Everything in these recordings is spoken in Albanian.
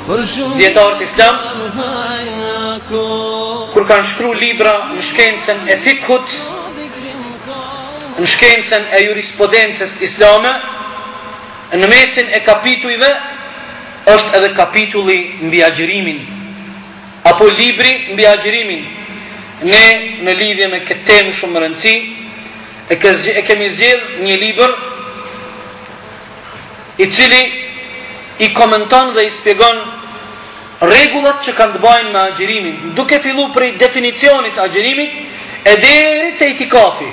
dietarët islam kur kanë shkruar libra në shkencën e fikhut, në shkencën e jurisprudencës islame, në mesin e kapitujve është edhe kapitulli mbi agjërimin, apo libri mbi agjërimin. Ne në lidhje me këtë temë shumë rëndësi e kemi zgjedhur një libër i cili i komenton dhe i shpjegon rregullat që kanë të bëjnë me agjërimin, duke filluar prej definicionit të agjërimit e deri te itikafi.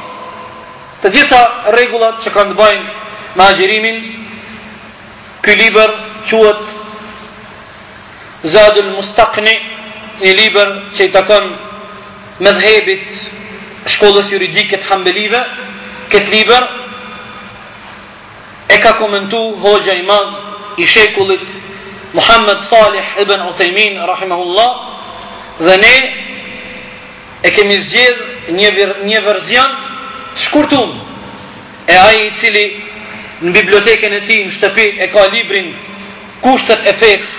Të gjitha rregullat që kanë të bëjnë me agjërimin. Ky libër quhet Zadul Mustaqni, një libër që i takon medhhebit shkollës juridike të Hanbelive. Këtë libër e ka komentu hoxha i madh i shekullit Muhammad Salih ibn Uthaymin rahimahullah, dhe ne e kemi zgjedh një verzion të shkurtum e ai i cili në bibliotekën e tij në shtëpi e ka librin Kushtet e fesë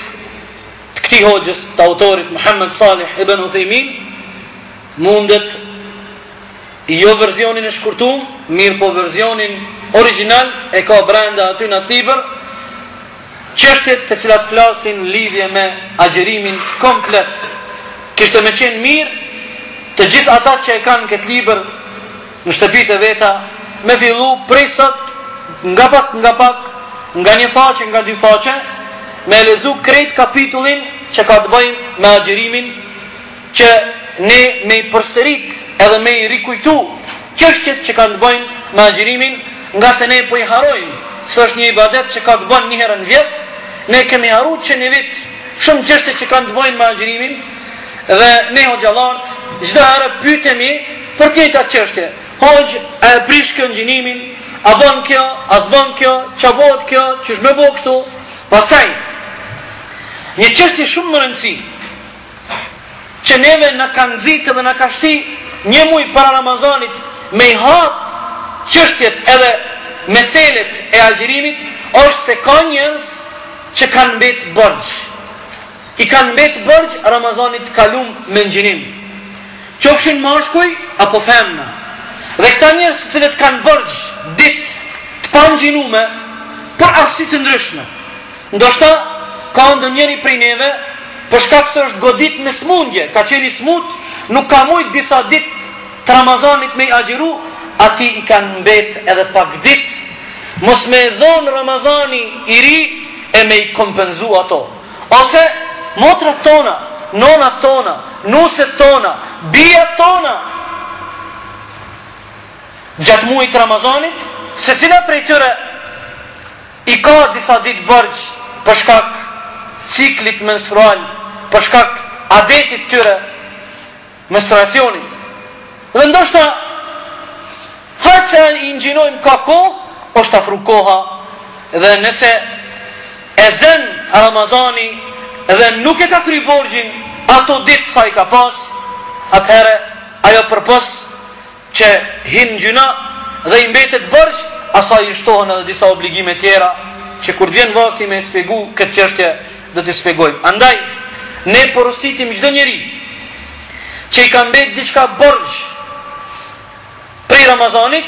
të këtij hoxhës të autorit Muhammad Salih ibn Uthaymin, mundet jo verzionin e shkurtum, mirë po verzionin original e ka brenda aty në libër çështjet të cilat flasin lidhje me agjërimin komplet. Kishte më qenë mirë të gjithë ata që e kanë këtë libër në shtëpitë e veta me fillu prej sot nga pak, nga një faqe, nga dy faqe, me lezu krejt kapitullin që ka të bëjë me agjërimin, që ne me i përsërit edhe me i rikujtu çështjet që kanë të bëjnë me agjërimin, nga se ne po i harojmë se është një ibadet që ka të bën një herë në vjet. Ne kemi harruar që një vit shumë çështje që kanë të bëjnë me agjërimin, dhe ne hoxhallarët çdo herë pyetemi për këtë çështje. Hoxh, a e prish kjo ngjinimin? A bën kjo? A s'bën kjo? Ç'a bëhet kjo? Ç'është më bëu kështu? Pastaj një çështje shumë më rëndësishme që neve na kanë nxitë dhe na ka shti një muaj para Ramazanit me i hap çështjet edhe meselet e agjërimit, është se ka njerëz që kanë mbet borxh. I kanë mbet borxh Ramazanit kalum me ngjinin. Qofshin mashkuj apo femna. Dhe këta njerëz të cilët kanë borxh ditë të pangjinume për arsye të ndryshme. Ndoshta ka ndonjëri prej neve për shkak se është godit me smundje, ka qenë i smut, nuk ka mujt disa ditë të Ramazanit me i agjëru, ati i kanë mbet edhe pak ditë, mos me e zonë Ramazani i ri e me i kompenzu ato. Ose motrat tona, nonat tona, nuset tona, bijat tona, gjatë muajit Ramazanit, se cila prej tyre i ka disa ditë borxh për shkak ciklit menstrual, për shkak adetit tyre menstruacionit. Dhe ndoshta hajtë se i ngjinojmë ka kohë, është afru koha, dhe nëse e zën Ramazani dhe nuk e ka kry borxhin ato ditë sa i ka pas, atëherë ajo përpos që hin gjuna dhe i mbetet borxh, asaj i shtohen edhe disa obligime tjera që kur vjen vakti me shpjegu këtë çështje do t'i shpjegojmë. Andaj ne porositim çdo njeri që i ka mbet diçka borxh prej Ramazanit,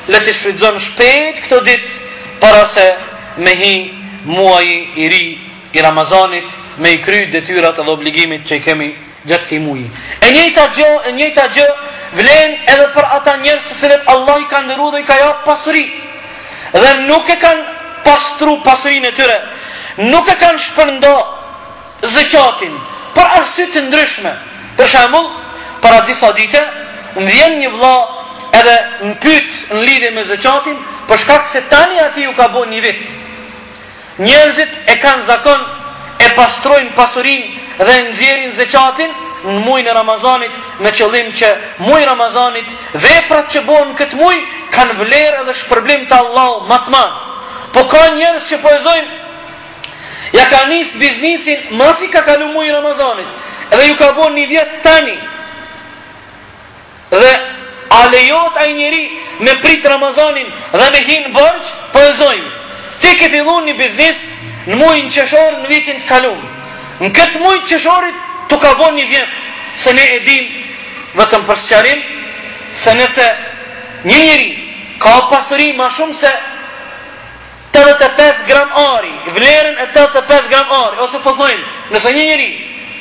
le të shfrytëzon shpejt këto ditë para se me hi muaji i ri i Ramazanit, me i kry detyrat edhe obligimit që i kemi gjatë këtij muaji. E njëjta gjë vlen edhe për ata njerëz të cilët Allah i ka ndëruar dhe i ka jap pasuri dhe nuk e kanë pastru pasurinë e tyre, nuk e kanë shpërndo zakatin për arsye të ndryshme. Për shembull, para disa dite më vjen një vëlla edhe më pyet në lidhje me zakatin, për shkak se tani ati ju ka bën një vit. Njerëzit e kanë zakon, e pastrojnë pasurinë dhe nxjerrin zakatin në muajin e Ramazanit me qëllim që muaji i Ramazanit, veprat që bëhen këtë muaj kanë vlerë edhe shpërblim të Allahut më të madh. Po ka njerëz që poezojnë, ja ka nis biznesin masi ka kalu muaji i Ramazanit, edhe ju ka bën një vit tani. Dhe a lejohet ai njeri me prit Ramazanin dhe me hin borxh? Poezojnë. Ti ke filluar një biznes në muajin qershor në vitin të kaluar. Në këtë mujtë qeshorit të ka bon një vjet, se ne edhim vetëm për sqarim se nëse një njeri ka pasuri ma shumë se 85 gram ari, vlerën e 85 gram ari, ose po thojmë, nëse një njeri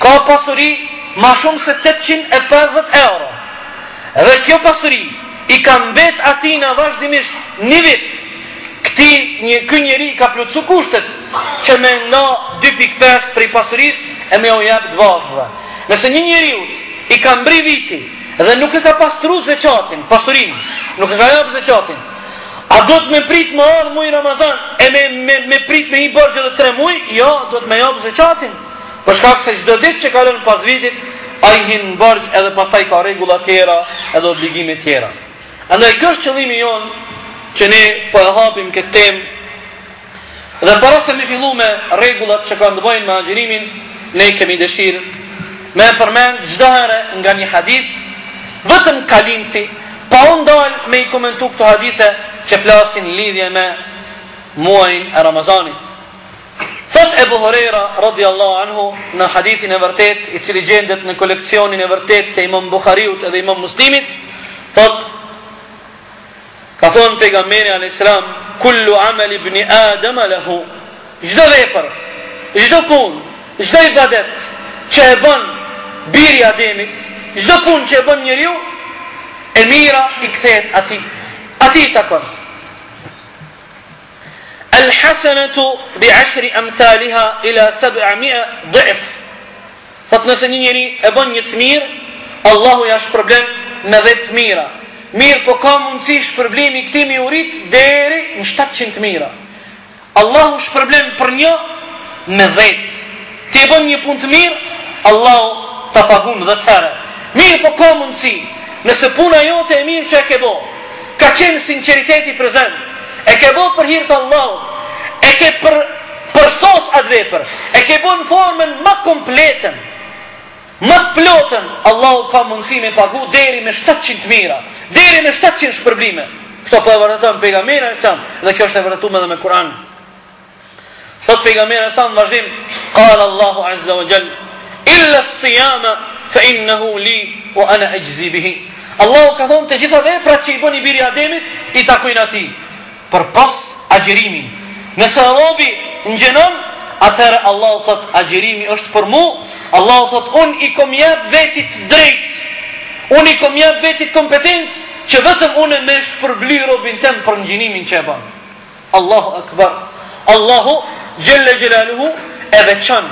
ka pasuri ma shumë se 850 euro, dhe kjo pasuri i ka mbet atina vazhdimisht një vit, ky njeri i ka plotsu kushtet që me nga 2.5 prej pasuris e me o jap dvadhve. Nëse një njeriut i ka mbri viti dhe nuk e ka pastru zeqatin, pasurin, nuk e ka jap zeqatin, a do të me prit më ardhë muj Ramazan e me prit me i bërgjë dhe 3 muj? Jo, do të me jap zeqatin. Për shkak se çdo ditë që kalon pas vitit, a i hin bërgjë edhe pastaj ka regula tjera edhe obligime tjera. Andaj kështë qëllimi jonë që ne po e hapim këtë temë, dhe para se me fillu me regullat që kanë të bëjnë me agjërimin, ne kemi dëshirë me përmend çdo herë nga një hadith, vetëm kalimthi, pa u ndal me i komentu këto hadithe që flasin lidhje me muajin e Ramazanit. Thot Ebu Hurajra radhiyallahu anhu në hadithin e vërtet, i cili gjendet në koleksionin e vërtet të Imam Buhariut edhe Imam Muslimit, thot, ka thonë pejgamberi alayhis salam, kullu amal ibn Adam lahu, çdo vepër, çdo punë, çdo ibadet që e bën biri i Ademit, çdo punë që e bën njeriu, e mira i kthehet atij takon. Al-hasanatu bi'ashri amthaliha ila 700 dhif. Thot nëse një njeri e bën një të mirë, Allahu ja shpërblen me 10 mira. Mirë po ka mundësi shpërblimi këtij mi urit deri në 700 mira. Allahu shpërblen për një me 10. Ti e bën një punë të mirë, Allahu ta pagun 10 herë. Mirë po ka mundësi, nëse puna jote e mirë që e ke bo, ka qenë sinceriteti prezent, e ke bo për hir të Allahut, e ke përsos atë vepër, e ke bo në formën më kompletën, më të plotën, Allahu ka mundësi me pagu deri me 700 mira, deri me 700 shpërblime. Këto po e vërteton pejgamberi alayhis salam, dhe kjo është e vërtetuar edhe me Kur'an. Thot pejgamberi alayhis salam vazhdim, qala Allahu azza wa jall, illa as-siyama fa innahu li wa ana ajzi bihi. Allahu ka thonë të gjitha veprat që i bën i biri Ademit i takojnë atij, përpas agjërimi. Nëse robi ngjenon, atëherë Allahu thot agjërimi është për mu. Allahu thot unë i kom jap vetit drejt, unë i kom jap vetit kompetencë që vetëm unë me shpërbly robin tem për ngjinimin që e bën. Allahu akbar. Allahu jalla jalaluhu e veçon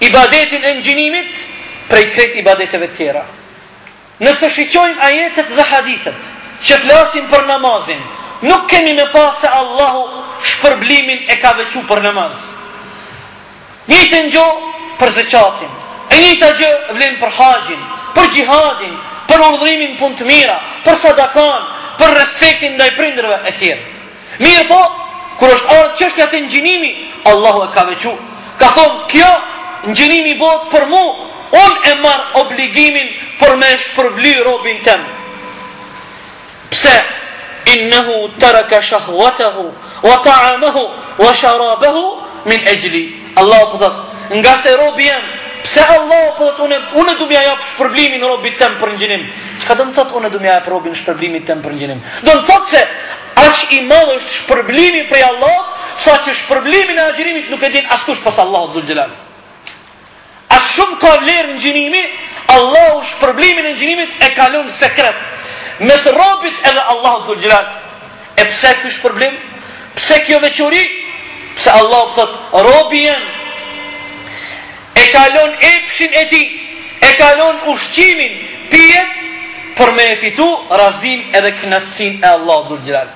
ibadetin e ngjinimit prej krejt ibadeteve tjera. Nëse shiqojmë ajetet dhe hadithet që flasin për namazin, nuk kemi me pas se Allahu shpërblimin e ka veçu për namaz. Njëjtë ngjo për zeqatin, e njëjta gjë vlen për haxhin, për xhihadin, për urdhrimin punë të mira, për sadakan, për respektin ndaj prindërve e tjerë. Mirë po, kur është ardhur çështja e ngjinimi, Allahu e ka veçu. Ka thonë, kjo ngjinimi bëhet për mu, unë e marr obligimin për me shpërbly robin tem. Pse? Innehu taraka shahwatahu wa ta'amahu wa sharabahu min ajli. Allahu po thot, nga se robi jam, pse Allahu po thot unë do më jap shpërblimin robit tem për ngjinin. Çka do të thot unë do më jap robin shpërblimin tem për ngjinin? Do të thot se aq i madh është shpërblimi prej Allahut, sa që shpërblimin e agjërimit nuk e din askush pas Allahut dhul xhelal. As shumë ka vlerë ngjinimi, Allahu shpërblimin e ngjinimit e kalon sekret mes robit edhe Allahut dhul xhelal. E pse ky shpërblim? Pse kjo veçori? Pse Allahu thot, robi jam e kalon epshin e tij, e kalon ushqimin, pijet për me e fitu razin edhe knatësin e Allahut dhul xhelal.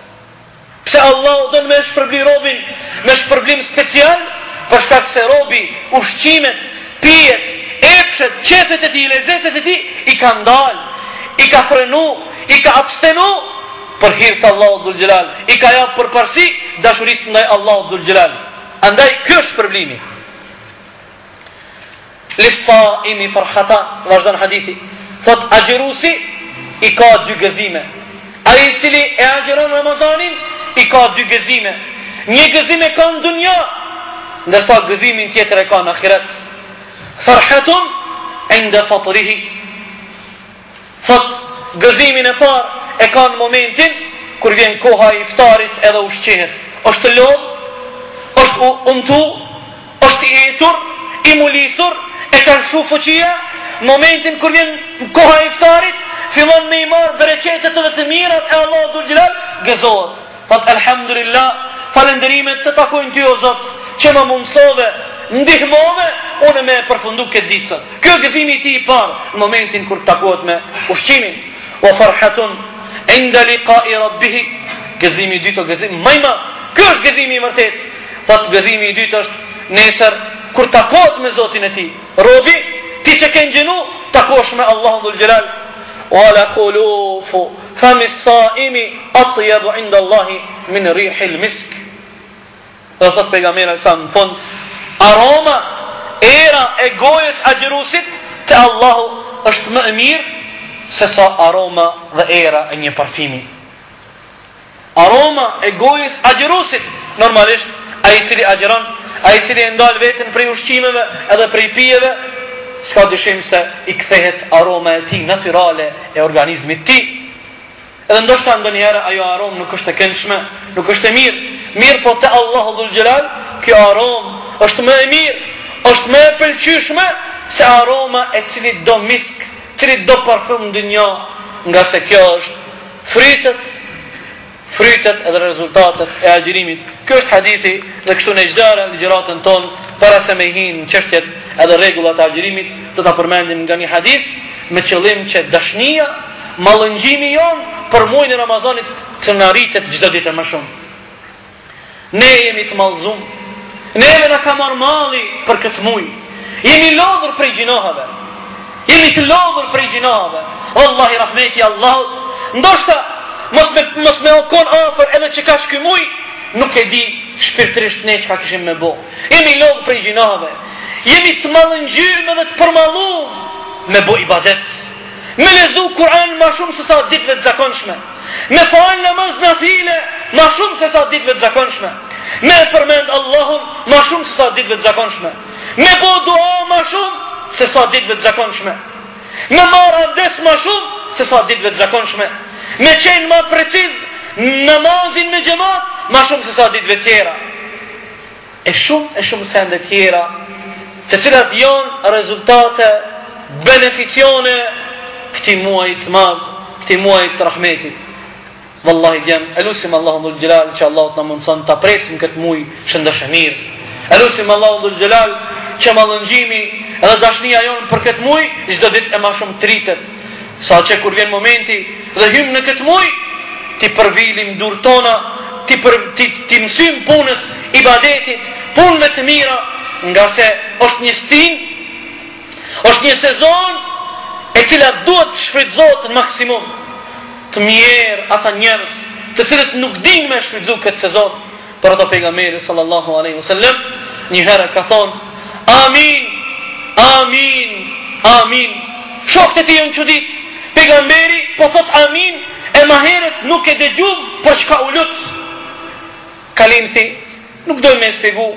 Pse Allahu don me shpërbli robin me shpërblim special? Për shkak se robi ushqimet, pijet, epshet, qefet e tij, lezetet e tij i ka ndal, i ka frenu, i ka abstenu për hir të Allahut dhul xhelal, i ka jap përparësi dashurisë ndaj Allahut dhul xhelal. Andaj ky është shpërblimi. Lis-saimi farhatan, vazhdon hadithi. Thot agjërusi i ka 2 gëzime. Ai i cili e agjeron Ramazanin i ka 2 gëzime. Një gëzim e ka në dunja, ndërsa gëzimin tjetër e ka në ahiret. Farhatun inda fatrihi. Thot, gëzimin e parë e ka në momentin kur vjen koha e iftarit edhe ushqehet. Është lodh, është untu, është i etur, i mulisur, e ka lëshu fuqia. Momentin kur vjen koha e iftarit, fillon me i marë bereqetet edhe të mirat e Allah dhul gjelal, gëzohet. Thot, alhamdulillah, falenderimet të takojnë ty o Zot, që më mundësove, ndihmove, unë me përfundu këtë ditë sot. Kjo gëzimi ti i parë, në momentin kur takohet me ushqimin. O farhatun, inda liqai rabbihi, gëzimi i dytë o gëzimi majma, kjo është gëzimi i vërtet. Thot, gëzimi i dytë është nesër, kur takohet me Zotin e ti. Robi, ti që kënë gjenu, takosh me Allahun dhul gjelal. Wala khulufu fami saimi atyabu inda Allahi min rihil misk. Dhe thot pejgamberi sa në fund, aroma, era e gojës agjerusit të Allahu është më e mirë se sa aroma dhe era e një parfimi. Aroma e gojës agjerusit, normalisht ai i cili agjeron, ai i cili e ndal veten prej ushqimeve edhe prej pijeve, s'ka dyshim se i kthehet aroma e tij natyrale e organizmit tij. Edhe ndoshta ndonjëherë ajo aromë nuk është e këndshme, nuk është e mirë, mirë po te Allahu dhul gjelal, kjo aromë është më e mirë, është më e pëlqyeshme se aroma e cilit do misk, cilit do parfum në dynja, nga se kjo është frytet edhe rezultatet e agjerimit. Kjo është hadithi dhe kështu në çdo ligjëratën tonë para se me hinë në çështjet edhe rregullat e agjerimit, do ta përmendim nga një hadith me qëllim që dashnia, mallëngjimi jon për muajin e Ramazanit të na rritet çdo ditë më shumë. Ne jemi të mallëzum, neve na ka marrë malli për këtë muaj. Jemi lodhur prej gjinohave. Jemi të lodhur prej gjinohave. Wallahi rahmeti Allahut, ndoshta mos me okon afër edhe që ka ky muaj, nuk e di shpirtërisht ne çka kishim me bë. Jemi lodhur prej gjinohave. Jemi të mallëngjym edhe të përmallum me bë ibadet. Me lezu Kur'an ma shumë se sa ditëve të zakonshme. Me fal namaz nafile ma shumë se sa ditëve të zakonshme. Me përmend Allahun ma shumë se sa ditëve të zakonshme. Me bo dua ma shumë se sa ditëve të zakonshme. Me marr abdes ma shumë se sa ditëve të zakonshme. Me qenë ma preciz namazin me xhamat ma shumë se sa ditëve tjera. E shumë sende tjera, të cilat janë rezultate beneficione këti muaj të madh, këti muaj të rahmetit. Wallahi djem, elusim Allahun dhul gjelal që Allahu të na mundson ta presim këtë muaj shëndoshë mirë. Elusim Allahun dhul gjelal që mallëngjimi edhe dashnia jonë për këtë muaj çdo ditë e më shumë tritet, saqë kur vjen momenti dhe hym në këtë muaj, ti përvilim durë tona, ti mësym punës ibadetit, punëve të mira, nga se është një stin, është një sezon e cila duhet shfrytëzohet në maksimum. Të mjerë ata njerëz të cilët nuk dinë me shfrytëzu këtë sezon. Për ato pejgamberi sallallahu alaihi wasallam një herë ka thonë amin, amin, amin. Shokët e tij janë çudit. Pejgamberi po thot amin e ma herët nuk e dëgjum për çka u lut. Kalim thi, nuk doj me shpjegu.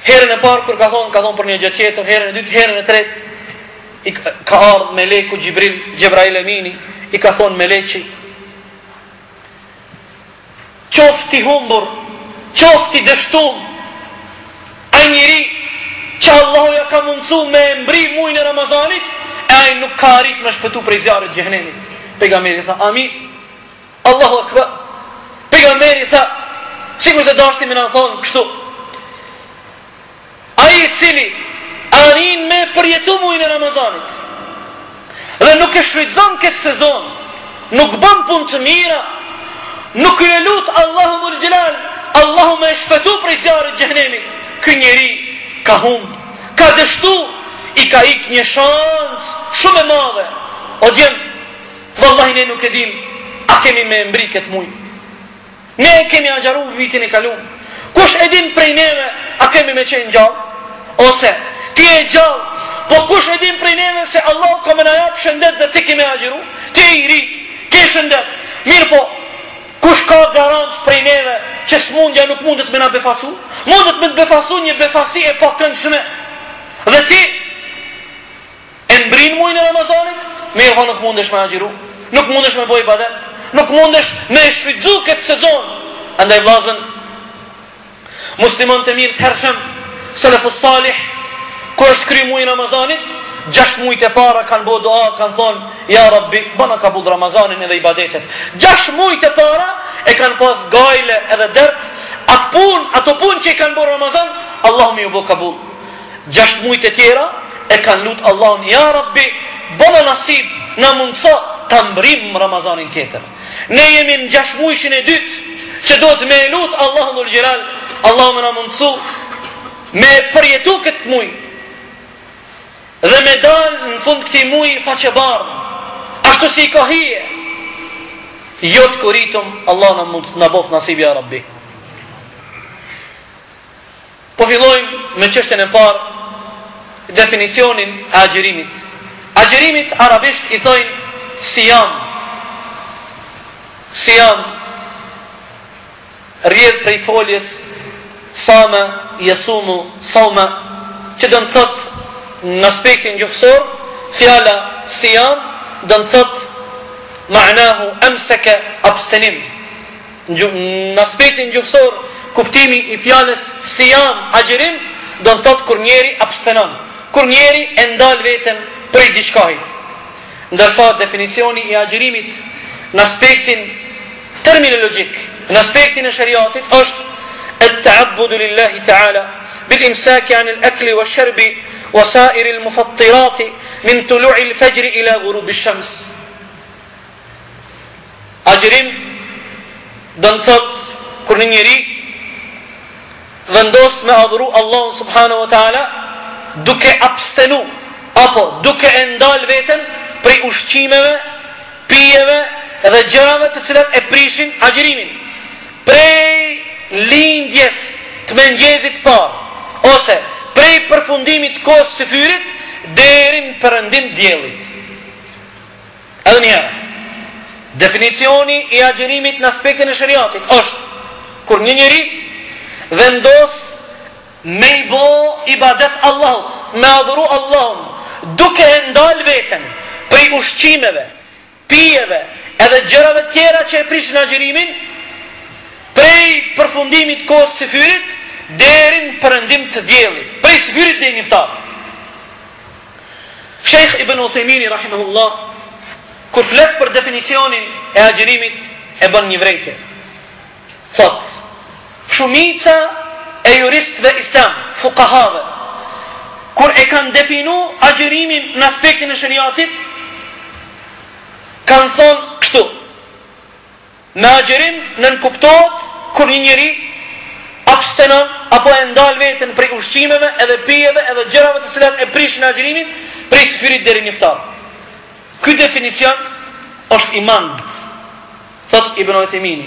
Herën e parë kur ka thonë për një gjë tjetër, herën e dytë, herën e tretë ka ardhë meleku Gjibrail Emini, i ka thonë meleqi, qofti humbur, qofti dështum, ai njeri që Allahu ja ka mundësu me mbri muajin e Ramazanit, e ai nuk ka arrit me shpëtu prej zjarrit të xhenemit. Pejgamberi tha amin, Allahu akbar. Pejgamberi tha, sikur se dashti me na thonë kështu, ai i cili arin me përjetu muajin e Ramazanit dhe nuk e shfrytëzon këtë sezon, nuk bën punë të mira, nuk e lut Allahu dhul gjelal, Allahu me shpëtu prej zjarrit të xhenemit, ky njeri ka humb, ka dështu, i ka ik një shans shumë e madhe. O djem, vallahi ne nuk e dim a kemi me mbri këtë muaj. Ne kemi agjaru vitin e kalum. Kush e din prej neve a kemi me qenë gjallë? Ose ti e gjallë, po kush e din prej neve se Allah ka me na jap shëndet dhe ti kemi agjeru? Ti e i ri, ke shëndet. Mirë po, kush ka garancë prej neve që smundja nuk mundet me na befasu? Mundet me të befasu një befasi e pa këndshme. Dhe ti e mbrin muajin e Ramazanit, mirë po nuk mundesh me agjiru, nuk mundesh me bëj ibadet, nuk mundesh me shfrytzu këtë sezon. Andaj vllazën, musliman të mirë të hershëm, selefus salih, kur është kry muajin e Ramazanit, 6 muajt e para kanë bërë dua, kanë thonë, ja Rabbi, bëna kabul Ramazanin edhe ibadetet. 6 muajt e para e kanë pas gajle edhe dert, ato punë që i kanë bërë Ramazan, Allah mi u bë kabul. 6 muajt e tjera e kanë lut Allahun, ja Rabbi, bëna nasib, na mundso ta mbrim Ramazanin tjetër. Ne jemi në 6 muajshin e dytë, që do të me lut Allahun dhul xhelal, Allah më na mundsu me përjetu këtë muaj. Dhe me dalë në fund këti muaj faqe bardhë, ashtu si ka hije. Jo të kuritum, Allah në bof nasib, ja Rabbi. Po fillojmë me çështjen e parë, definicionin e agjerimit. Agjerimit arabisht i thojnë siyam. Siyam rrjedh prej foljes sama yasumu sawma, që do të thotë në aspektin gjuhësor, fjala siyam do të thotë ma'nahu amsaka, abstenim. Në aspektin gjuhësor, kuptimi i fjalës siyam, agjerim, do të thotë kur njeri abstenon, kur njeri e ndal veten prej diçkahit. Ndërsa definicioni i agjerimit në aspektin terminologjik, në aspektin e shariatit, është at-ta'abbudu lillahi ta'ala bil imsaki 'an al-akli wash-sharbi wa sa'ir al-mufattirat min tulu'i al-fajr ila ghurub ash-shams. Agjerim do të thotë kur një njeri vendos me adhuru Allahun subhanahu wa ta'ala duke abstenu apo duke e ndal veten prej ushqimeve, pijeve dhe gjërave të cilat e prishin agjerimin, prej lindjes të mëngjesit parë ose prej përfundimit kohës së fyrit deri në perëndim diellit. Edhe një herë, definicioni i agjerimit në aspektin e shariatit është kur një njeri vendos me i bo ibadet Allahut, me adhuru Allahun, duke e ndal veten prej ushqimeve, pijeve edhe gjërave tjera që e prishin agjerimin, prej përfundimit kohës së fyrit deri në perëndim të diellit, prej së fyrit deri në iftar. Sheikh Ibn Uthaymin rahimahullah, kur flet për definicionin e agjerimit, e bën një vrejtje. Thot, shumica e juristëve islam, fuqahave, kur e kanë definu agjerimin në aspektin e shariatit, kanë thonë kështu: me agjerim nënkuptohet kur një njeri abstenon apo e ndal veten prej ushqimeve edhe pijeve edhe gjërave të cilat e prishin agjerimin prej së fyrit deri në iftar. Ky definicion është i mangët, thot Ibn Uthaymin.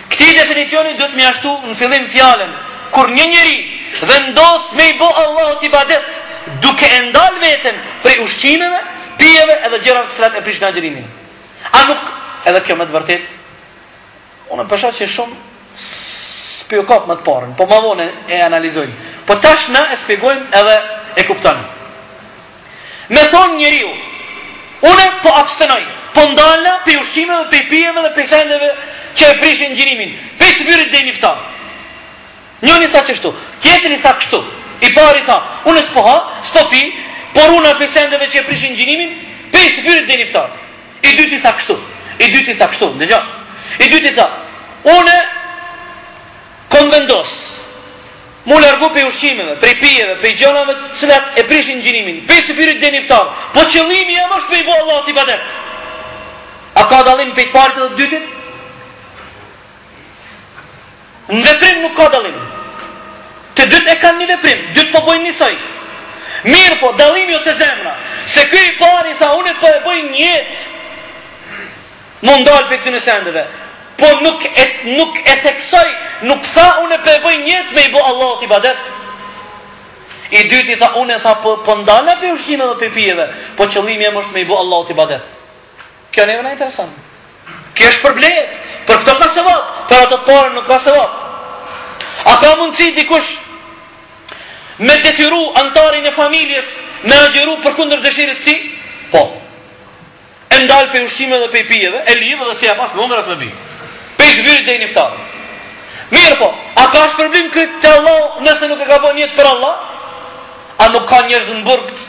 Këtij definicioni duhet më ashtu në fillim fjalën kur një njeri vendos me i bë Allahut ibadet duke e ndal veten prej ushqimeve, pijeve edhe gjërave të cilat e prishin agjerimin. A nuk edhe kjo me të vërtet? Unë përshaq që shumë s'pjo kap më të parën, po ma vonë e analizojnë. Po tash na e spjegojmë edhe e kuptojmë. Me thonë njeriu, une po abstenoj, po ndalna pe ushqimeve, pe pijeve dhe pe sendeve që e prishin agjerimin, pe së fyrit deri në iftar. Njëri tha kështu, tjetri tha kështu. I pari tha, unë s'po ha, s'po pi, por una pe sendeve që e prishin agjerimin, pe së fyrit deri në iftar. I dyti tha kështu, i dyti tha kështu, ndëgjo. I dyti tha, une kom vendos mu largu pe ushqimeve, prej pijeve, prej gjërave të cilat e prishin agjerimin, pe së fyrit deri në iftar. Po qëllimi jam është pe i bo Allahut ibadet. A ka dallim pe të parit dhe të dytit? Në veprim nuk ka dallim. Të dytë e kanë një veprim, dytë po bojnë njësoj. Mirë po, dallimi jo të zemra. Se ky i pari tha, unë po e bëj një jetë mundal për këtyne sendeve, po nuk e theksoj, nuk tha unë po e bëj një jetë me i bo Allahut ibadet. I dyti tha, unë tha po ndalna për ushqime dhe për pijeve, po qëllimi jam është me i bo Allahut ibadet. Kjo në e vëna interesant. Kjo është për blejet, për këto ka sevap, për ato të parën nuk ka sevap. A ka mundësi dikush me detyru antarin e familjes me agjeru për kundër dëshirës ti? Po. E ndalë pe ushqime dhe pe pijeve, e lidhë dhe si e pas me umër as me bi. Pe zhvyrit dhe i niftarë. Mirë po, a ka shpërblim këtë të Allah nëse nuk e ka bën jetë për Allah? A nuk ka njerëz në burgt?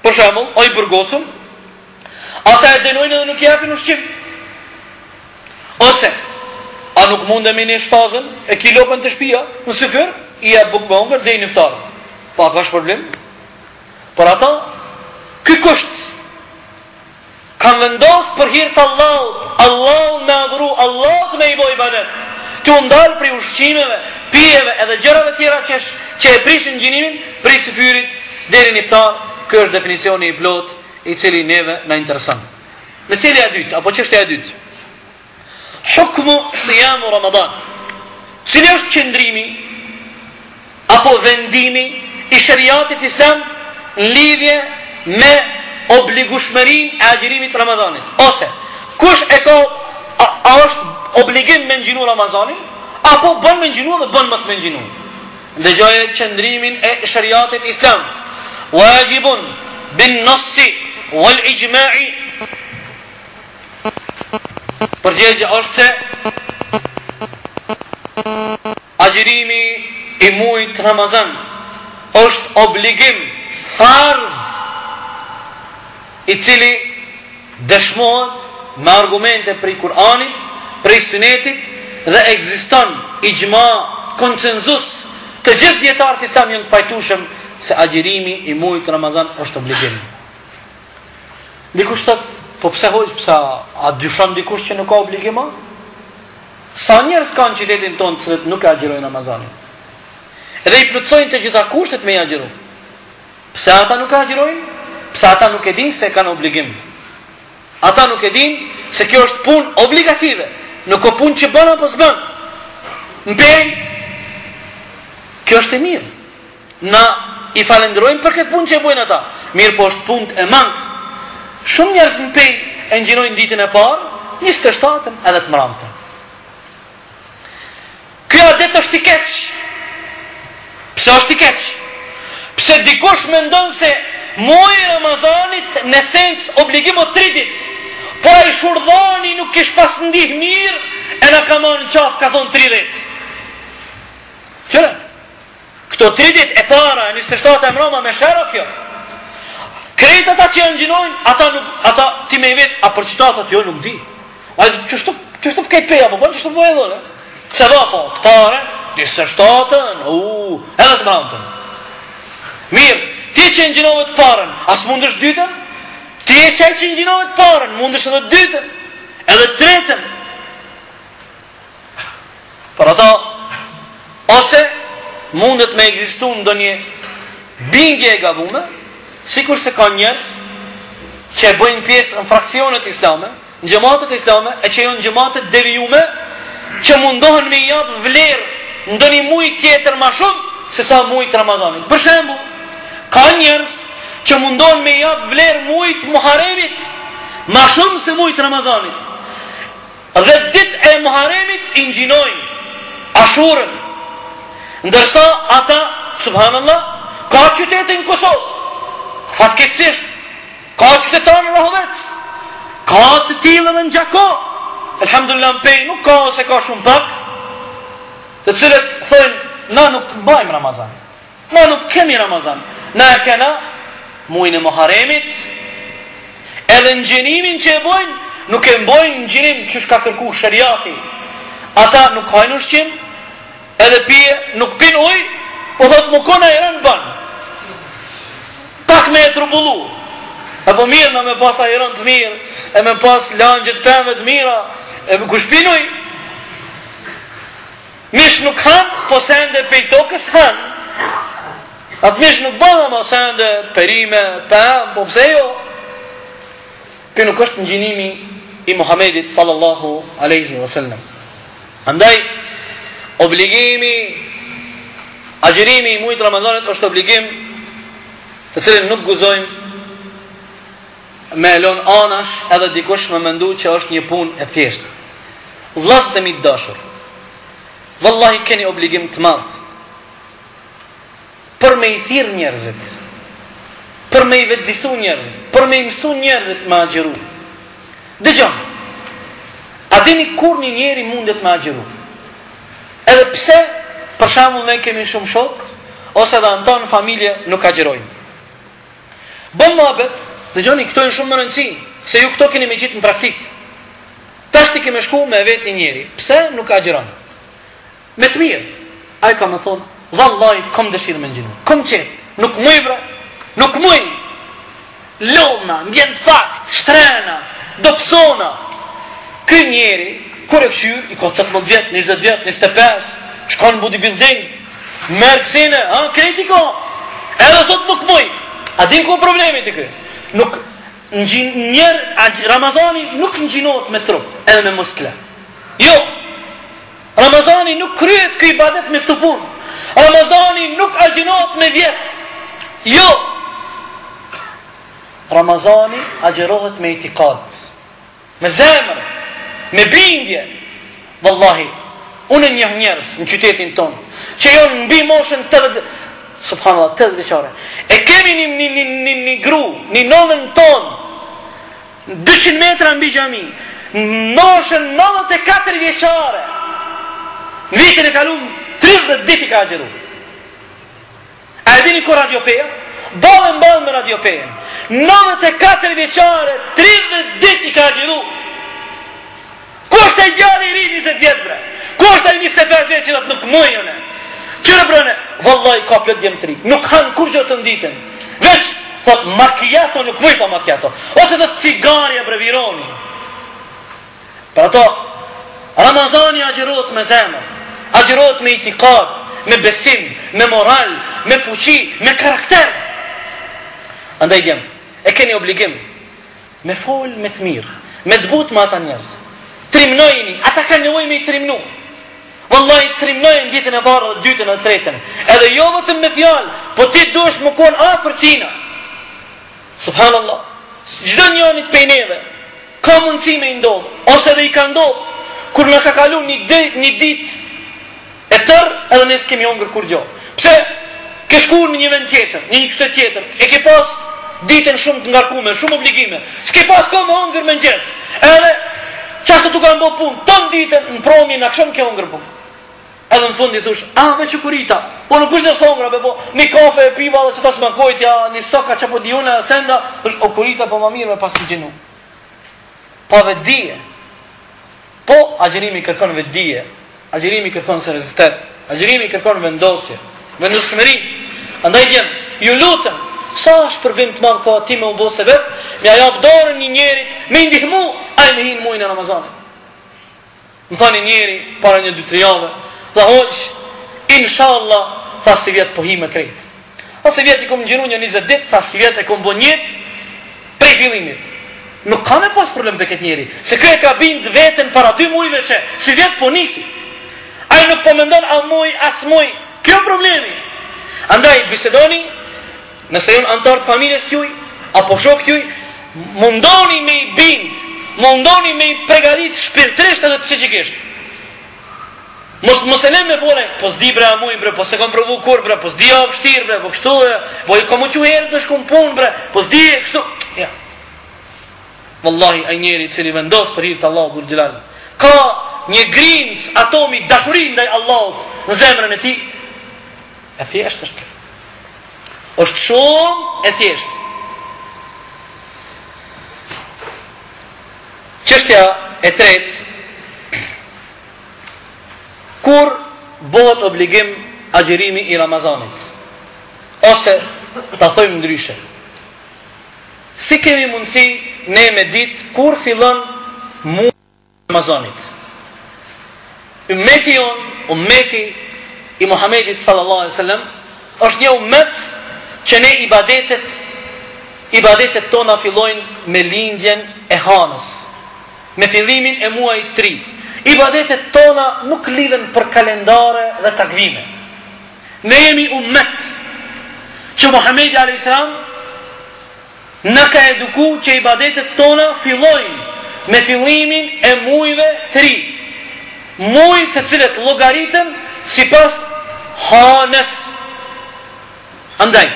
Për shembull, o i burgosëm, ata e denojnë edhe nuk i japin ushqim. Ose, a nuk mundemi në shtazën e kilopën të shtëpia në syfyr, i jep bukë me hongër dhe i niftarë. Pa ka shpërblim? Por ata, ky kusht kanë vendosë për hir të Allahut, Allahu me adhuru, Allahut me i boj ibadet. Të ndalë prej ushqimeve, pijeve edhe gjërave tjera që e prishin gjinimin prej syfyrit deri në iftar. Ky është definicioni i plot i cili neve na intereson. Meselja e dytë apo çështja e dytë. Hukmu siyamu Ramadan. Cili është qëndrimi apo vendimi i shariatit islam në lidhje me obligueshmërinë e agjerimit të Ramazanit? Ose kush e ka a është obligim me ngjinu Ramazanin apo bën me ngjinu dhe bën mos me ngjinu? Dëgjoje qëndrimin e shariatit islam. Wajibun bin nassi wal ijma'i. Përgjigje është se agjerimi i muajit Ramazan është obligim farz i cili dëshmohet me argumente prej Kur'anit, prej Sunetit dhe ekziston ijma, konsenzus të gjithë dietarët islam janë të pajtueshëm se agjerimi i muajit Ramazan është obligim. Dikush thot, po pse hoj, pse a dyshon dikush që nuk ka obligim? Sa njerëz kanë në qytetin tonë që nuk e agjerojnë Ramazanin? Edhe i plotësojnë të gjitha kushtet me i agjeru. Pse ata nuk e agjerojnë? Pse ata nuk e dinë se kanë obligim. Ata nuk e dinë se kjo është punë obligative, nuk o punë që bën apo s'bën. Mbej, kjo është e mirë. Na i falenderojmë për këtë punë që e bojnë ata. Mirë po është punë e mangë. Shumë njerëz në pej e ngjinojnë ditën e parë, 27-ën edhe të mramtën. Ky adet është i keq. Pse është i keq? Pse dikush mendon se muaji i Ramazanit në esencë obligim o 3 ditë. Po ai shurdhani nuk kish pas ndih mirë e na ka marrë në qafë ka thonë 30. Qëre? Këto 3 ditë e para, 27 e mroma me shera kjo. Krejt ata që janë gjinojnë, ata ti me i vetë, a për qëta thot jo nuk di. A qështu për kejtë peja, po qështu për e dhone? Se dha po, të pare, 27-ën, edhe të mramëtën. Mirë, ti që janë gjinove të parën, as mundësh dytën? Ti e qaj që janë gjinove të parën, mundësh edhe dytën, edhe tretën. Për ata, ose mundet me egzistu në do një bingje e gabume, sikur se ka njerëz që e bëjnë pjesë në fraksionet islame, në gjematet islame, e që janë gjematet devijume, që mundohen me japë vlerë në do një muj tjetër ma shumë se sa mujt Ramazanit. Për shembull, ka njerëz që mundohen me japë vlerë mujt Muharremit ma shumë se mujt Ramazanit. Dhe ditë e Muharremit i ngjinojnë Ashurën. Ndërsa ata, subhanallah, ka qytetin Kosovë. Fatkeqësisht, ka qytetarë në Rahovec, ka të tillë edhe në Gjako. Elhamdulillah në pej nuk ka ose ka shumë pak, të cilët thojnë, na nuk mbajmë Ramazan, na nuk kemi Ramazan, na e kena muajin e Muharremit, edhe në gjenimin që e bojnë, nuk e mbojnë në gjenim që shka kërku shariati. Ata nuk hajnë ushqim, edhe pije, nuk pin ujë, po thotë më kona e rënë banë. Pak me e trumbullu. Apo mirë në me pas ajeron të mirë, e me pas langjët pëmëve të mira, e me kush pin ujë. Mish nuk hanë, po se ende pej tokës hanë. Atë mish nuk bënë, po se ende perime, pëmë, po pse jo. Kjo nuk është në gjinimi i Muhamedit sallallahu aleyhi wasallam. Andaj, obligimi, agjerimi i muajit Ramazanit është obligim të cilin nuk guzojmë me lon anash edhe dikush me mendu që është një punë e thjeshtë. Vllazët e mi të dashur, Wallahi keni obligim të madh për me I thirr njerëzit, për me I vetëdisu njerëzit, për me I mësu njerëzit me agjeru. Dëgjon, a dini kur një njeri mundet me agjeru? Edhe pse, për shembull ne kemi shumë shok, ose edhe antar në familje nuk agjerojnë. Bën mohabet, dëgjoni, këto janë shumë më rëndësi, se ju këto keni me gjitë në praktik. Tash ti kemi shku me vetë një njeri, pse nuk agjeron? Me të mirë, ai ka më thonë, vallahi kom dëshirë me ngjinu, kom qetë, nuk muj bre, nuk muj. Lona, mbjen të fakt, shtrena, dopsona. Ky njeri, kur e këshyr, I ka 18 vjet, 20 vjet, 25, shkon në bodybuilding, merr kësine, kreti ka, edhe thot nuk muj. A din ku problemi të kë? Nuk, Ramazani nuk ngjinohet me trup, edhe me muskle. Jo, Ramazani nuk kryet ky ibadet me këtë punë. Ramazani nuk agjërohet me vjet. Jo. Ramazani agjerohet me itikad, me zemër, me bindje. Wallahi, unë njeh njerëz në qytetin ton që janë mbi moshën 80, subhanallahu, 80 vjeçare. E kemi një gru, një nonën ton, 200 metra mbi xhami, moshën 94 vjeçare. Në vitin e kalum 30 ditë ka agjeru. A e dini ku radiopeja? Balën me radiopejen. 94 vjeçare, 30 ditë ka agjeru. Ku është e djali I ri 20 vjet bre? Ku është ai 25 vjet që do të nuk mujone? Qyre brene, vallahi ka plot djemtri. Nuk han kur gjë të nditën. Veç thot macchiato nuk muj pa macchiato. Ose thot cigaria brevironi. Për ato Ramazani agjerohet me zemër, agjerohet me itikad, me besim, me moral, me fuqi, me karakter. Andaj djem, e keni obligim me fol me të mirë, me të but me ata njerëz. Trimnojni, ata kanë nevojë me I trimnu. Wallahi trimnojnë ditën e parë dhe dytën e tretën. Edhe jo vetëm me fjalë, po ti duhesh më kon afër tina. Subhanallah. Çdo njëri prej neve ka mundësi me I ndodh, ose edhe I ka ndodh kur na ka kalu një ditë e tërë edhe ne s'kemi hongër kur gjo. Pse? Ke shkuar në një vend tjetër, një qytet tjetër, e ke pas ditën shumë të ngarkuar, shumë obligime. S'ke pas kohë me hongër mëngjes. Edhe çfarë tu kanë bërë punë, ton ditën në promi na kshon ke hongër punë. Edhe në fund I thush, me çukurita. Po nuk është songra, po një kafe e piva edhe çta smakojtja, një soka çapo diuna, senda, është o kurita po më mirë me pas gjinu. Pa vetdije. Po agjerimi kërkon vetdije. Agjerimi kërkon seriozitet, agjerimi kërkon vendosje, vendosmëri. Andaj djem, ju lutem, sa është problem të madh ka ti me u bë sebeb, me ja jap dorën një njerit, me ndihmu, ai me hin muajin e Ramazanit. Më thani njeri para 1-2-3 javë, dhe hoq, inshallah, tha si vjet po hi me krejt. Tha si vjet I kom gjinu një 20 dit, tha si vjet e kom bo njët prej fillimit. Nuk ka me pas problem për këtë njeri, se kë e ka bind vetën para 2 muajve që si vjet po nisi. Ai nuk po mendon a muaj, as muaj, kjo problemi. Andaj, bisedoni, nëse ju antar të familjes t'juj, apo shok t'juj, mundoni me I bind, mundoni me I pregadit shpirtrisht edhe psikikisht. Mos e lem me fole, po s'di bre a muj bre, po se kom provu kur bre, po s'di a vështir bre, po kështu e, po I kom u që herët me shkum pun bre, po s'di e kështu. Ja. Wallahi, ai njeri cili vendos për hir të Allahut dhul xhelal, ka një grimc atomi dashurin ndaj Allahut në zemrën e tij. E thjesht është. Është shumë e thjesht. Çështja e tretë, kur bëhet obligim agjerimi I Ramazanit, ose ta thojmë ndryshe, si kemi mundësi ne me ditë kur fillon muaji I Ramazanit? Ummeti jon, ummeti I Muhamedit sallallahu alaihi wasallam, është një ummet që ne ibadetet tona fillojnë me lindjen e hanës, me fillimin e muajit 3. Ibadetet tona nuk lidhen për kalendare dhe takvime. Ne jemi ummet që Muhamedi alayhis salam na ka eduku që ibadetet tona fillojnë me fillimin e muajve 3. muaj të cilët llogaritën sipas hanës. Andaj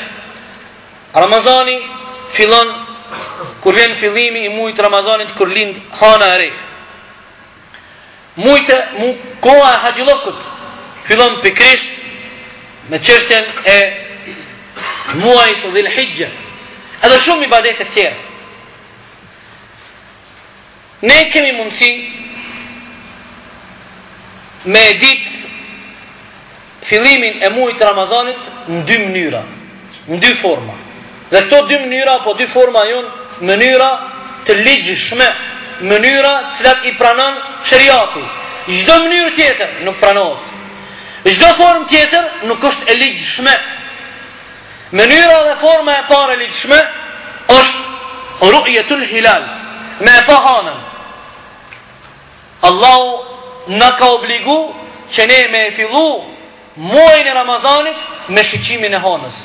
Ramazani fillon kur vjen fillimi i muajit Ramazanit, kur lind hana e re. Koha e Haxhillokut fillon pikërisht me çështjen e muajit Dhul Hijja. Edhe shumë ibadete të tjera. Ne kemi mundësi me ditë fillimin e muajit Ramazanit në dy mënyra, në dy forma. Dhe këto dy mënyra, apo dy forma janë mënyra të ligjshme, mënyra të cilat i pranon shariati. Çdo mënyrë tjetër nuk pranohet. Çdo formë tjetër nuk është e ligjshme. Mënyra dhe forma e parë e ligjshme është ru'yatul hilal, me e pa hanën. Allahu na ka obligu që ne me e fillu muajin e Ramazanit me shiqimin e hanës.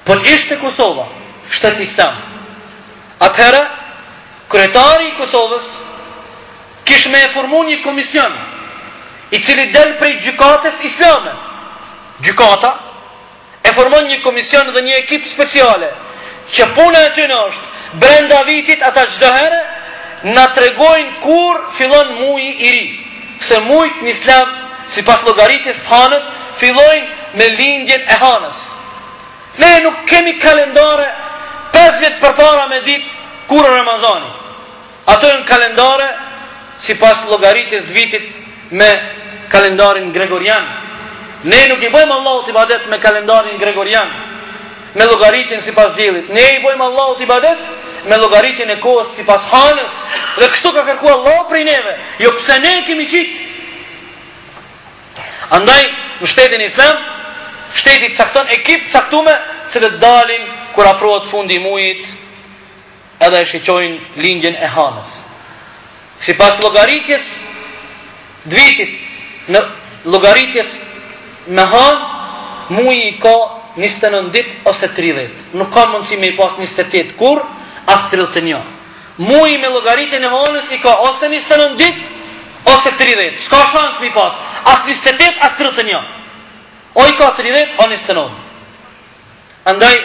Por ishte Kosova, shtet islam. Atëherë, kryetari i Kosovës kish me e formu një komision i cili del prej gjykatës islame. Gjykata e formon një komision dhe një ekip speciale që puna e tyre është brenda vitit ata çdo herë na tregojnë kur fillon muaji i ri. Se muajt në islam sipas llogaritjes të hanës fillojnë me lindjen e hanës. Ne nuk kemi kalendare 5 vjet përpara me ditë kur Ramazani. Ato janë kalendare sipas llogaritjes të vitit me kalendarin gregorian. Ne nuk i bëjmë Allahut ibadet me kalendarin gregorian, me llogaritjen sipas diellit. Ne i bëjmë Allahut ibadet me llogaritjen e kohës sipas hanës. Dhe kështu ka kërkuar Allahu prej neve, jo pse ne kemi qit. Andaj në shtetin islam, shteti cakton ekip caktuar, cilët dalin kur afrohet fundi i muajit, edhe e shiqojnë lindjen e hanës. Sipas llogaritjes të vitit, në llogaritjes me hanë, muaji ka 29 ditë ose 30. Nuk ka mundësi me i pas 28 kur, as 31. Muaji me llogaritjen e hanës i ka ose 29 ditë ose 30. S'ka shans me i pas as 28 as 31. O i ka 30 o 29. Andaj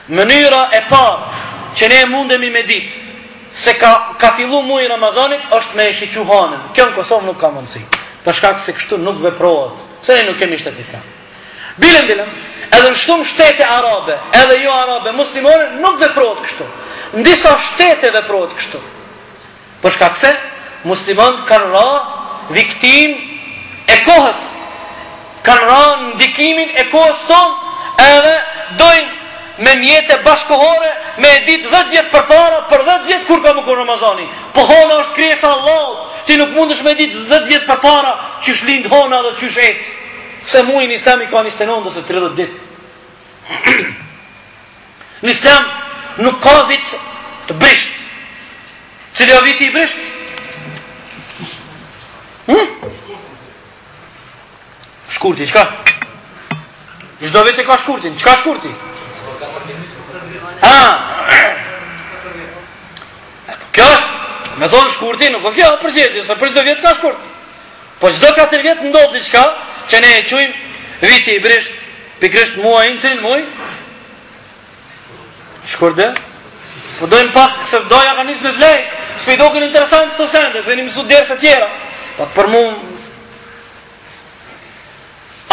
mënyra e parë që ne mundemi me ditë se ka fillu muaji Ramazanit është me e shiqu hanën. Kjo në Kosovë nuk ka mundësi, për shkak se kështu nuk veprohet, se ne nuk kemi shtet islam. Bilem, edhe në shumë shtete arabe, edhe jo arabe, muslimore, nuk veprohet kështu. Në disa shtete veprohet kështu. Për shkak se muslimanët kanë ra viktim e kohës, kanë ra ndikimin e kohës tonë, edhe dojnë me mjete bashkohore me e ditë 10 vjet përpara, për 10 vjet kur ka më kur Ramazani. Po hona është krijesa e Allahut. Ti nuk mundesh me ditë 10 vjet përpara çish lind hona dhe çish ec. Se muaji në Islam i ka 29 ose 30 ditë. Në Islam nuk ka vit të brisht. Cili o viti i brisht? Shkurti, qka? Çdo vit e ka shkurtin. Qka shkurti? Kjo është, me thonë shkurti, nuk o kjo përgjithë, se për çdo vjet ka shkurt. Po çdo 4 vjet ndodh diçka që ne e quajmë viti i brisht, pikërisht muajin, cilin muaj? Shkurtë. Po dojmë pak, se doja ka nis me vlej, s'pe i doken interesant këto sende, se një mësu derse tjera. Po për mu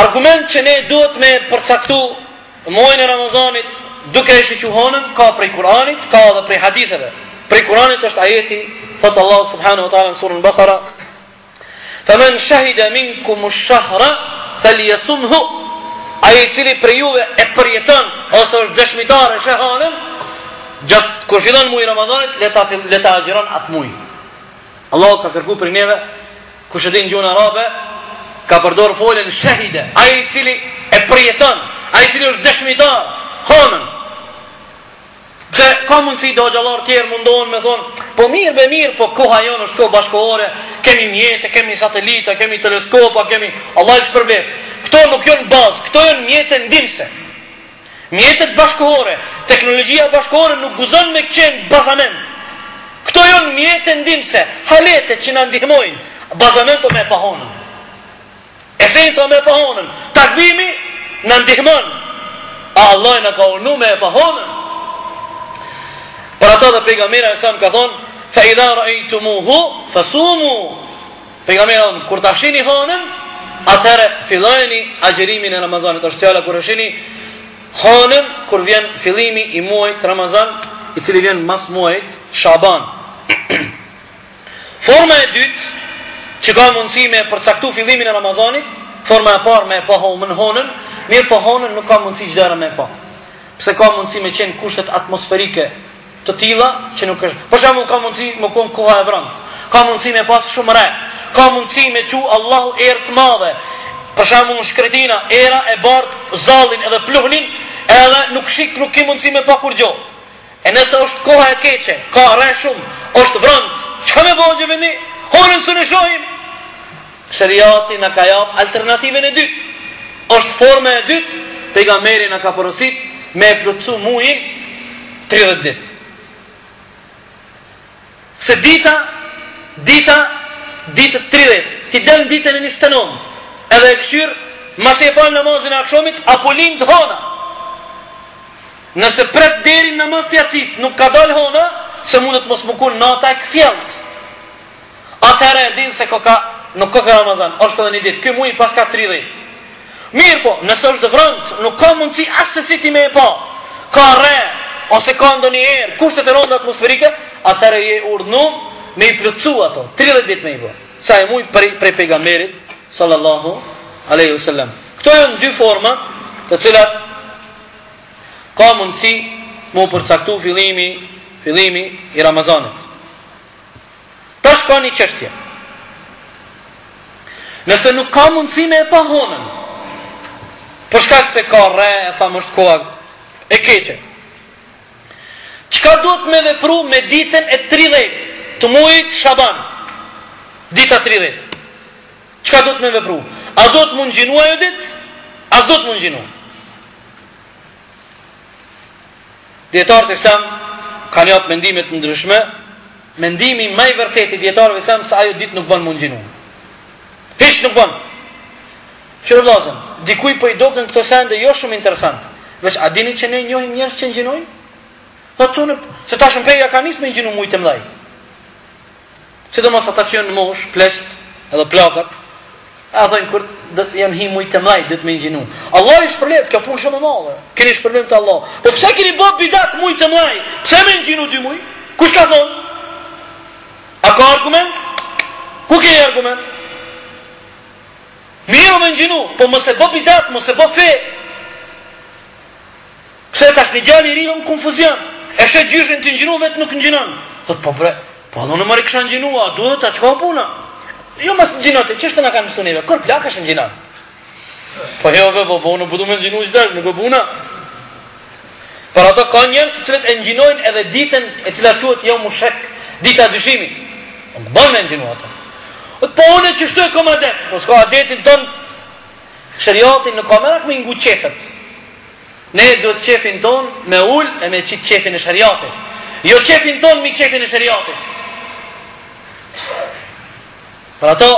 argument që ne duhet me përcaktu muajin e Ramazanit duke e shiqu hanën, ka prej Kuranit, ka edhe prej haditheve. Prej Kuranit është ajeti, thotë Allah subhanahu wa ta'ala në surën Bakara, "Faman shahida minkum ash-shahra falyasumhu", ai i cili prej juve e përjeton ose është dëshmitar e shehanën, gjatë kur fillon muaji i Ramazanit, le ta agjiron atë muaj. Allah ka kërkuar për neve, kush e din gjuhën arabe, ka përdor folën shahida, ai i cili e përjeton, ai i cili është dëshmitar hanën. Dhe ka mundësi do gjallar tjerë mundohen me thonë, po mirë, po koha jonë është kohë bashkohore, kemi mjete, kemi satelita, kemi teleskopa, kemi Allah i shpërblet. Këto nuk janë bazë, këto janë mjete ndimse. Mjetet bashkohore, teknologjia bashkohore nuk guzon me qenë bazament. Këto janë mjete ndimse, halete që na ndihmojnë, bazamento me pahonën. Esenca me pahonën, takvimi na ndihmon. Allah na ka unu me pahonën. Për ata dhe pejgamberi sa më ka thonë, fa idha ra'aytumuhu fasumu. Pejgamberi kur ta shihni hanën, atëherë fillojeni agjerimin e Ramazanit. Është fjala kur e shihni hanën kur vjen fillimi i muajit Ramazan, i cili vjen mas muajit Shaban. Forma e dytë që ka mundësi me përcaktu fillimin e Ramazanit, forma e parë me pa honën, mirë po honën nuk ka mundësi çdo herë me pa. Pse ka mundësi me qenë kushtet atmosferike të tilla që nuk është. Për shembull ka mundësi me kon koha e vrant. Ka mundësi me pas shumë re. Ka mundësi me thu Allahu erë të madhe. Për shembull në shkretina, era e bardh, zallin edhe pluhnin, edhe nuk ke mundësi me pa kur gjë. E nëse është koha e keqe, ka re shumë, është vrant, çka me bëjë vendi? Honën së në shohim. Shariati na ka jap alternativën e dytë. Është forma e dytë, pejgamberi na ka porosit me plotsu muajin 30 ditë. Se dita 30, ti del ditën e 29, edhe e këshyr, masi e fal namazin e akşamit, apo lind hona. Nëse pret deri në namaz të jacis, nuk ka dal hona, se mundet mos më kun nata e këfjelt. Atëherë e din se nuk ka Ramazan, është edhe një ditë, ky muaj pas ka 30. Mirë po, nëse është vrant, nuk ka mundësi asë si ti me e pa, ka re, ose ka ndonjë erë, kushtet e rënda atmosferike, atëherë je urdhnuar me i plotsu ato, 30 ditë me i bë. Sa e muaj prej pejgamberit sallallahu alaihi wasallam. Këto janë dy forma të cilat ka mundësi mu përcaktu fillimi i Ramazanit. Tash ka një çështje. Nëse nuk ka mundësi me e pa honën, për shkak se ka re, e thamë është koha e keqe, çka duhet me vepru me ditën e 30 të muajit Shaban? Dita 30. Çka duhet me vepru? A duhet mund gjinu ajo ditë? As duhet mund gjinu. Dietarët e Islam kanë jap mendime të ndryshme. Mendimi më i vërtetë i dietarëve Islam se ajo ditë nuk bën mund gjinu. Hiç nuk bën. Çfarë vllazën? Dikuj po i dokën këto sende jo shumë interesant. Veç a dini që ne njohim njerëz që gjinojnë? Po tonë se tash në peja ka nisë me gjinu mujt të mëdhaj. Sidomos ata që janë në mosh, plesht, edhe plakat, a thënë kur janë hi mujt të mëdhaj, dhe të me gjinu. Allah i shpërlet, kjo punë shumë e madhe. Keni shpërlet të Allah. Po pse keni bë bidat mujt të mëdhaj? Pse me gjinu 2 muj? Kush ka thonë? A ka argument? Ku ke argument? Mirë me gjinu, po mos e bë bidat, mos e bë fe. Pse tash një djalë i ri në konfuzion? E shet gjyshin të ngjinu vetë nuk ngjinon. Thot po bre, po do në mori kisha ngjinua, duhet ta çka puna. Jo mos ngjinote, ç'është na kanë mësuar, kur plakash ngjinon. Po jo po nuk do më ngjinu çdo, nuk e puna. Por ato ka njerëz të cilët e ngjinojnë edhe ditën e cila quhet jo mushek, dita e dyshimit. Nuk bën me ngjinu ato. Po unë që shtu e kom adet, mos ka adetin ton, shariati nuk ka merak me ngu qefet. Ne duhet qefin ton me ull e me qitë qefin e shariatit. Jo qefin ton me qefin e shariatit. Për ato,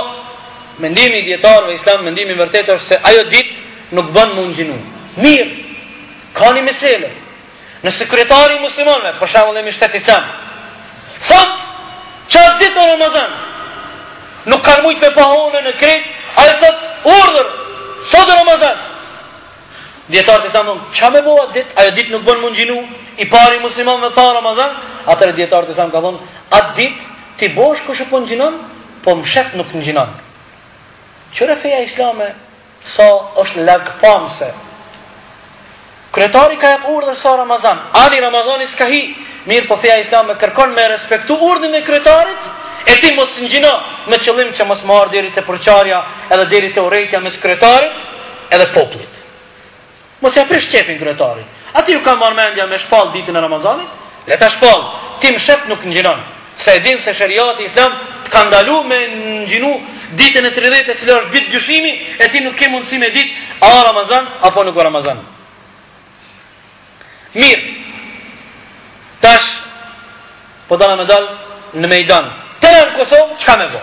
mendimi djetarëve Islam, mendimi vërtet është se ajo dit nuk bën mund gjinu. Mirë, ka një mesele. Nëse kryetari muslimanve, për shembull e shtet Islam, thot, qatë ditë o Ramazan, nuk kanë mujt me pahone në kret, a e thot, urdhër, sot e Ramazan. Djetarët i sa mënë, qa me boha dit, ajo dit nuk bën mund gjinu, i pari musliman me tha Ramazan, atër e djetarët i sa më ka thonë, atë dit, ti bosh kështë po në gjinon, po më shek nuk në gjinon. Qëre feja islame, sa është lagpamse. Kryetari ka jep urdhër sa Ramazan, ani Ramazani s'ka hi, mirë po feja islame kërkon me respektu urdhën e kryetarit, e ti mos ngjino me qëllim që mos marr deri te përçarja edhe deri te urrejtja mes kryetarit edhe popullit. Mos ja prish qefin kryetarit. Ati ju ka marr mendja me shpall ditën e Ramazanit, le ta shpall. Ti më shef nuk ngjinon. Se e din se shariati Islam ka ndalu me ngjinu ditën e 30 e cila është ditë dyshimi, e ti nuk ke mundësi me ditë a Ramazan apo nuk Ramazan. Mirë. Tash po dalla me dal në Mejdan. Të në Kosovë, çka me bo?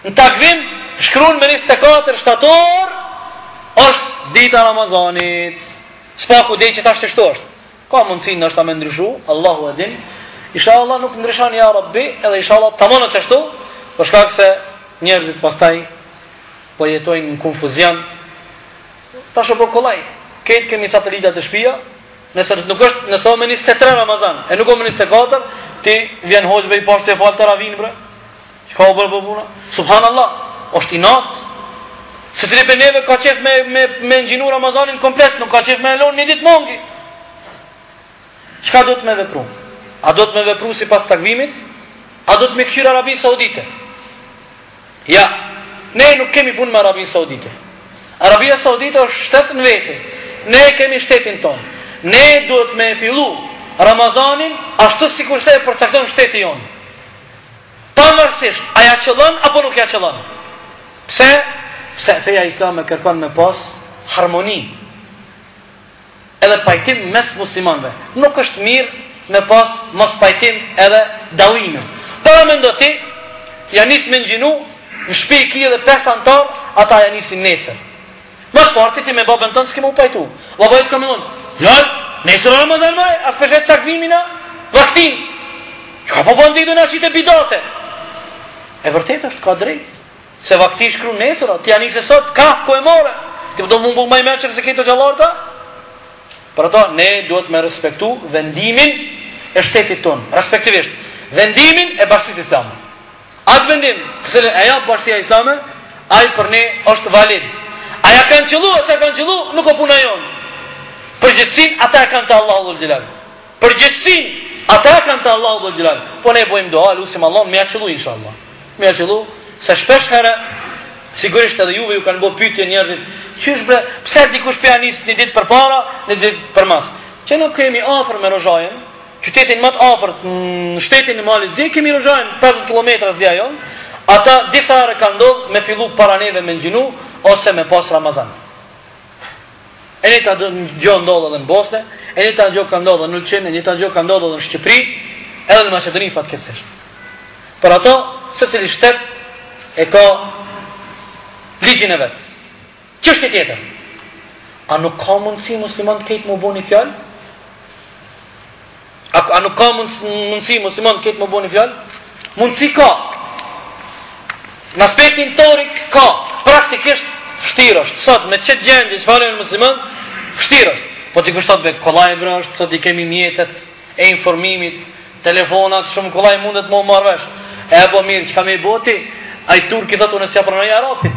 Në takvim, shkruan me 24 shtator, është dita Ramazanit. Spaku dhe që ta shteshtu është. Ka mundësi në është ta me ndryshu, Allahu e din. Inshallah nuk ndryshan ja Rabbi, edhe inshallah ta monë të shtu, për shkak se njerëzit pastaj po jetojnë në konfuzion. Ta shë po kollaj. Ketë kemi satelitat e shtëpia, nëse nuk është, nëse me 23 Ramazan, e nuk o me 24, ti vjen hoxhbe i pashtë e falë të ravin, bre. Që ka u bërë bëbuna? Subhanallah, është i natë. Se cili për neve ka qef me ngjinu Ramazanin komplet, nuk ka qef me elon një ditë mongi. Çka do të me vepru? A do të me vepru si pas takvimit? A do të me këqyr Arabi Saudite? Ja, ne nuk kemi punë me Arabi Saudite. Arabia Saudite është shtet në vete. Ne kemi shtetin tonë. Ne duhet me fillu Ramazanin ashtu sikurse e përcakton shteti jonë. Pavarësisht, a ja qëllon apo nuk ja qëllon. Pse? Pse feja islame kërkon me pas harmoni. Edhe pajtim mes muslimanve. Nuk është mirë me pas mos pajtim edhe dallime. Para mendo ti, ja nis me ngjinu, në shtëpi ki edhe 5 antar, ata ja nisin nesër. Mos parti ti me babën tonë s'kemë u pajtu. Vllai të kamillon. Ja, nesër Ramazan më, as peshet takvimin na vaktin. Çka po bën ditën as të bidate. E vërtet është ka drejt. Se vakti shkru nesër, ti ja nisë sot, ka ku e more. Ti do më më më se këto xhallarta. Për ato ne duhet me respektu vendimin e shtetit ton, respektivisht vendimin e Bashkisë Islame. Atë vendim, pëse e ja Bashkia Islame, ai për ne është valid. A ja kanë qëllu, ose kanë qëllu, nuk o puna jonë. Përgjithsin, ata e kanë të Allahu dhul Gjelal. Përgjithsin, ata e kanë të Allahu dhul Gjelal. Po ne bojmë doa, lusim Allah, me ja qëllu, inshallah. Me ja qëllu, se shpesh herë, sigurisht edhe juve ju kanë bo pyetje njerëzit, qysh bre, pse dikush pianist një ditë për para, një ditë për mas. Që nuk kemi afër me Rozhajen, qytetin më të afërt në shtetin e Malit Zi, kemi Rozhajen 50 km dja jon, ata disa herë kanë ndodhur me fillu para neve me ngjinu ose me pas Ramazan. E një ta gjë ndodhë edhe në Bosne, e një ta gjë ka ndodhë në Ulqin, e një ta gjë ka ndodhë edhe në Shqipëri, edhe në Maqedoni fatkeqësisht. Për ato, secili shtet e ka ligjin e vet. Çështje tjetër. A nuk ka mundësi musliman këtë më bëni fjalë? A nuk ka mundësi musliman këtë më bëni fjalë? Mundësi ka. Në aspektin teorik ka, praktikisht vështirë është. Sot me çet gjendje që falen musliman, vështirë është. Po ti kushtot me kollaj brosht, sot i kemi mjetet e informimit, telefonat, shumë kollaj mundet më marrë vesh. E po mirë, çka më bëti? Ai turki thotë unë s'ja pranoj arabit.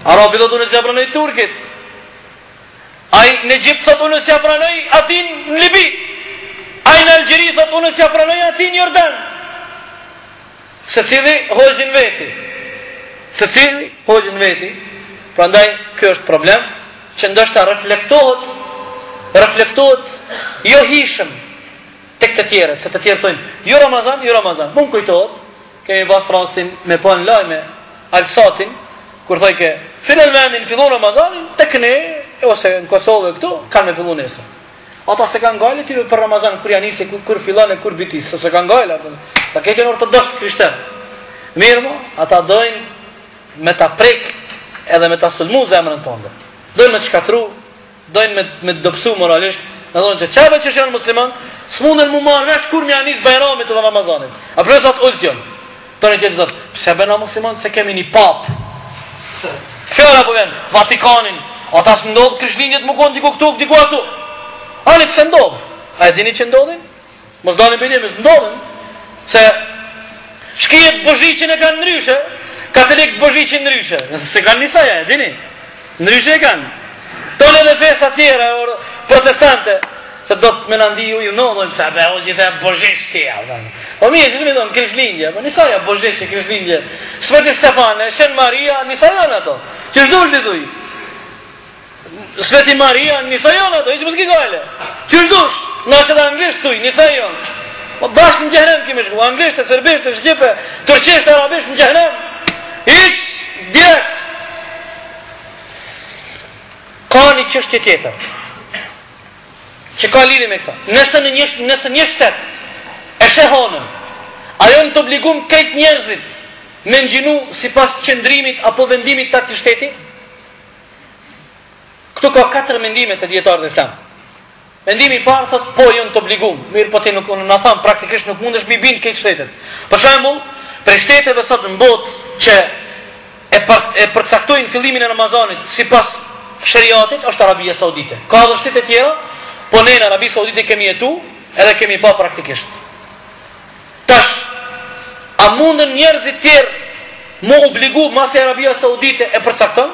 Arabi thotë unë s'ja pranoj turkit. Ai në Egjipt thotë unë s'ja pranoj atin në Libi. Ai në Algjeri thotë unë s'ja pranoj atin në Jordan. Secili hoxhin veti. Secili hoxhin veti. Prandaj ky është problem që ndoshta reflektohet jo hishëm tek të tjerët, se të tjerë thonë jo Ramazan. Mund kujtohet, kemi pas rastin me pan lajme Alsatin, kur thoi ke fillon vendin, fillon Ramazanin, tek ne, ose në Kosovë këtu, kanë me fillu nesër. Ata se kanë gajle ty për Ramazan, kur janë nisi, kur fillon e kur bitis, se kanë gajle. Ta këtë në ortodoks krishter. Mirë mo, ata dojnë me ta prek edhe me ta sulmu zemrën tonë. Dojnë me të shkatru, dojnë me të dopsu moralisht, në dojnë që qave që janë musliman, s'mundën mu marrë vesh kur mi anis Bajramit edhe Ramazanit. A presat ultjon. Tonë tjetë dhëtë, pse bëna musliman se kemi një papë. Fjora po vjen, Vatikanin, ata së ndodhë krishtlindjet më konë diku këtu, diku atu. Ani pse ndodhë? A e dini që ndodhin? Mos dani bëjtjemi, së ndodhin. Se shkijet bozhiqin e kanë nëryshe, katolik bozhiqin nëryshe. Se kanë nisaja, e dini? Nëryshe e kanë. Tonë edhe fesa tjera, protestante, se do të me nëndi ju në dojmë, pësa be, o gjithë e bozhiqti, o mirë, që shmi dojmë, krishtlindje, nisaja bozhiqe, krishtlindje, Sveti Stefane, Shen Maria, nisaja në ato, që shdush të duj, Sveti Maria, nisaja në ato, i që mëski gajle, që shdush, në që dhe anglisht tuj, nisaja në, bashkë në gjehnem kime shku, anglisht, serbisht, shqipe, turqisht, arabisht, në gjehnem, iq, direkt, ka një qështje tjetër, që ka lidhje me këta. Nëse një shtet e shehonën, A janë të obligum këtë njerëzit me ngjinu sipas qëndrimit apo vendimit të atij shteti? Këtu ka 4 mendime të dietarëve islam. Mendimi i parë thotë po janë të obligum, mirë po ti nuk na tham praktikisht nuk mundesh mi bin këtë shtetet. Për shembull, për shteteve sot në botë që e përcaktojnë fillimin e Ramazanit sipas shariatit është Arabia Saudite. Ka edhe shtete tjera, po ne në Arabi Saudite kemi jetu edhe kemi pa praktikisht. Tash, a mundën njerëzit tjerë mu obligu masi Arabia Saudite e përcakton?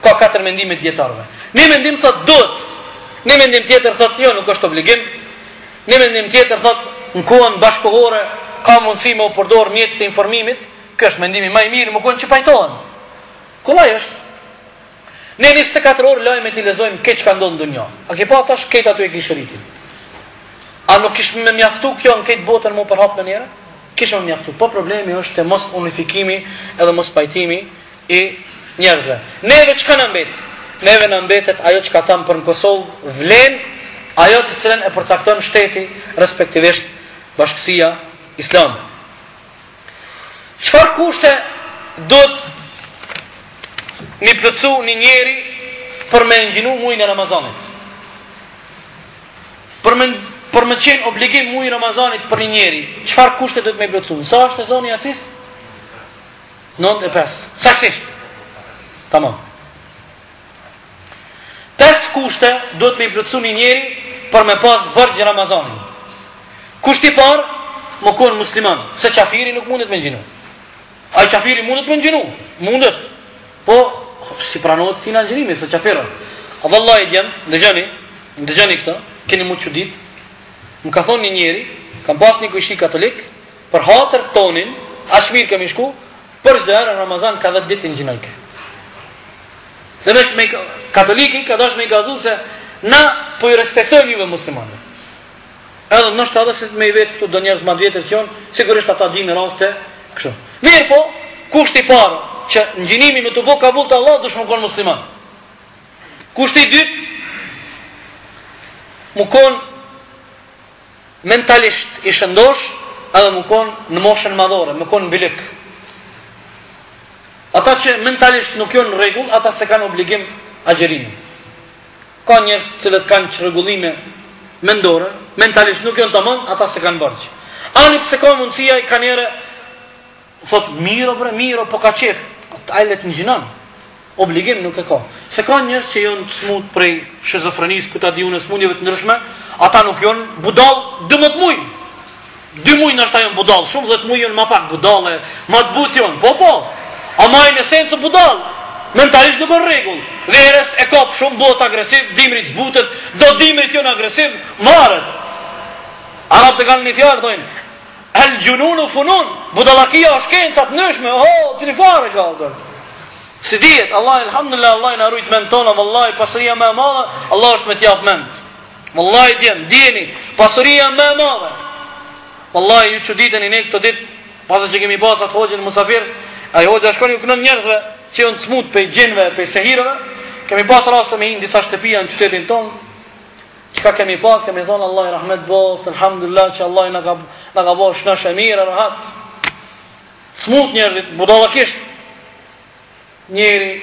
Ka 4 mendime dietarëve. Një mendim thot duhet, një mendim tjetër thot jo nuk është obligim, një mendim tjetër thot në kohën bashkohore ka mundësi me u përdor mjetet e informimit, kjo është mendimi më i mirë, më kohën që pajtohen. Kollaj është. Ne 24 orë lajme t'i lexojmë këtë çka ndodh në dunjë. A ke pa tash këtë aty e kishëritin? A nuk kish më mjaftu kjo në këtë botën më përhap në njëra? Kish më mjaftu. Po problemi është te mos unifikimi edhe mos pajtimi i njerëzve. Neve çka na mbet? Neve na mbetet ajo që ka thënë për në Kosovë, vlen ajo të cilën e përcakton shteti, respektivisht Bashkësia Islame. Çfarë kushte do të një plëcu një njeri për me ngjinu muajin e Ramazanit? Për me qenë obligim muaj Ramazanit për një njeri, çfarë kushte do të me plëcu? Sa është e zoni acis? 95. Saksisht. Tamam. 5 kushte do të me plëcu një njeri për me pas bërgjë Ramazanin. Kushti parë, më konë musliman, se qafiri nuk mundet me ngjinu. Ai qafiri mundet me ngjinu, mundet. Po, si pranohet financiarimi se qafirën. A vallahi djem, ndëgjoni këtë, keni mu çudit. Më ka thonë një njeri, kam pas një kushti katolik, për hatër tonin, aq mirë kemi shku, për çdo herë në Ramazan ka 10 ditë ngjinojke. Dhe me katoliki ka dash me i gazu se na po i respektojmë juve muslimanëve. Edhe nështë edhe se me i vetë këtu do njerëz ma vjetër që jonë, sigurisht ata di në raste kështu. Mirë po, kushti parë që ngjinimi me të bo kabull të Allah dush më konë musliman. Kushti dytë, më konë mentalisht i shëndosh edhe më konë në moshën madhore, më konë në bilik. Ata që mentalisht nuk janë në rregull, ata se kanë obligim agjerimin. Ka njerëz cilët kanë çrregullime mendore, mentalisht nuk janë tamam, ata se kanë borxh. Ani pse ka mundësia i kanë erë thot miro, po ka qef, ai let ngjinon. Obligim nuk e ka. Se ka njerëz që janë smut prej shizofrenisë, ku ta diun smundjeve të ndryshme, ata nuk janë budall 12 muaj. 2 muaj ndoshta janë budall, shumë 10 muaj janë më pak budalle, më të butë janë. Po. Ama në esencë budall, mentalisht nuk në rregull. Verës e kap shumë, bëhet agresiv, dimrit zbutet, do dimrit janë agresiv, marret. Arabët e kanë një fjalë thonë, el jununu funun, budallakia është shkenca të ndryshme, ti në fare ka atë. Si dihet, Allah elhamdulillah, Allah na rujt mend tona, vallahi pasuria më e madhe, Allah është me t'jap mend. Vallahi djeni, pasuria më e madhe. Vallahi ju çuditeni ne këtë ditë, pasi që kemi pasur atë hoxhën musafir, ai hoxha shkon ju kënon njerëzve që janë të smut pe gjinëve, pe sehirëve. Kemi pas raste me disa shtëpia në qytetin tonë. Çka kemi pa, kemi thonë Allah i rahmet boft, alhamdulillah që Allah na ka bosh na shëmirë rahat. Smut njerëzit, budallakisht. Njeri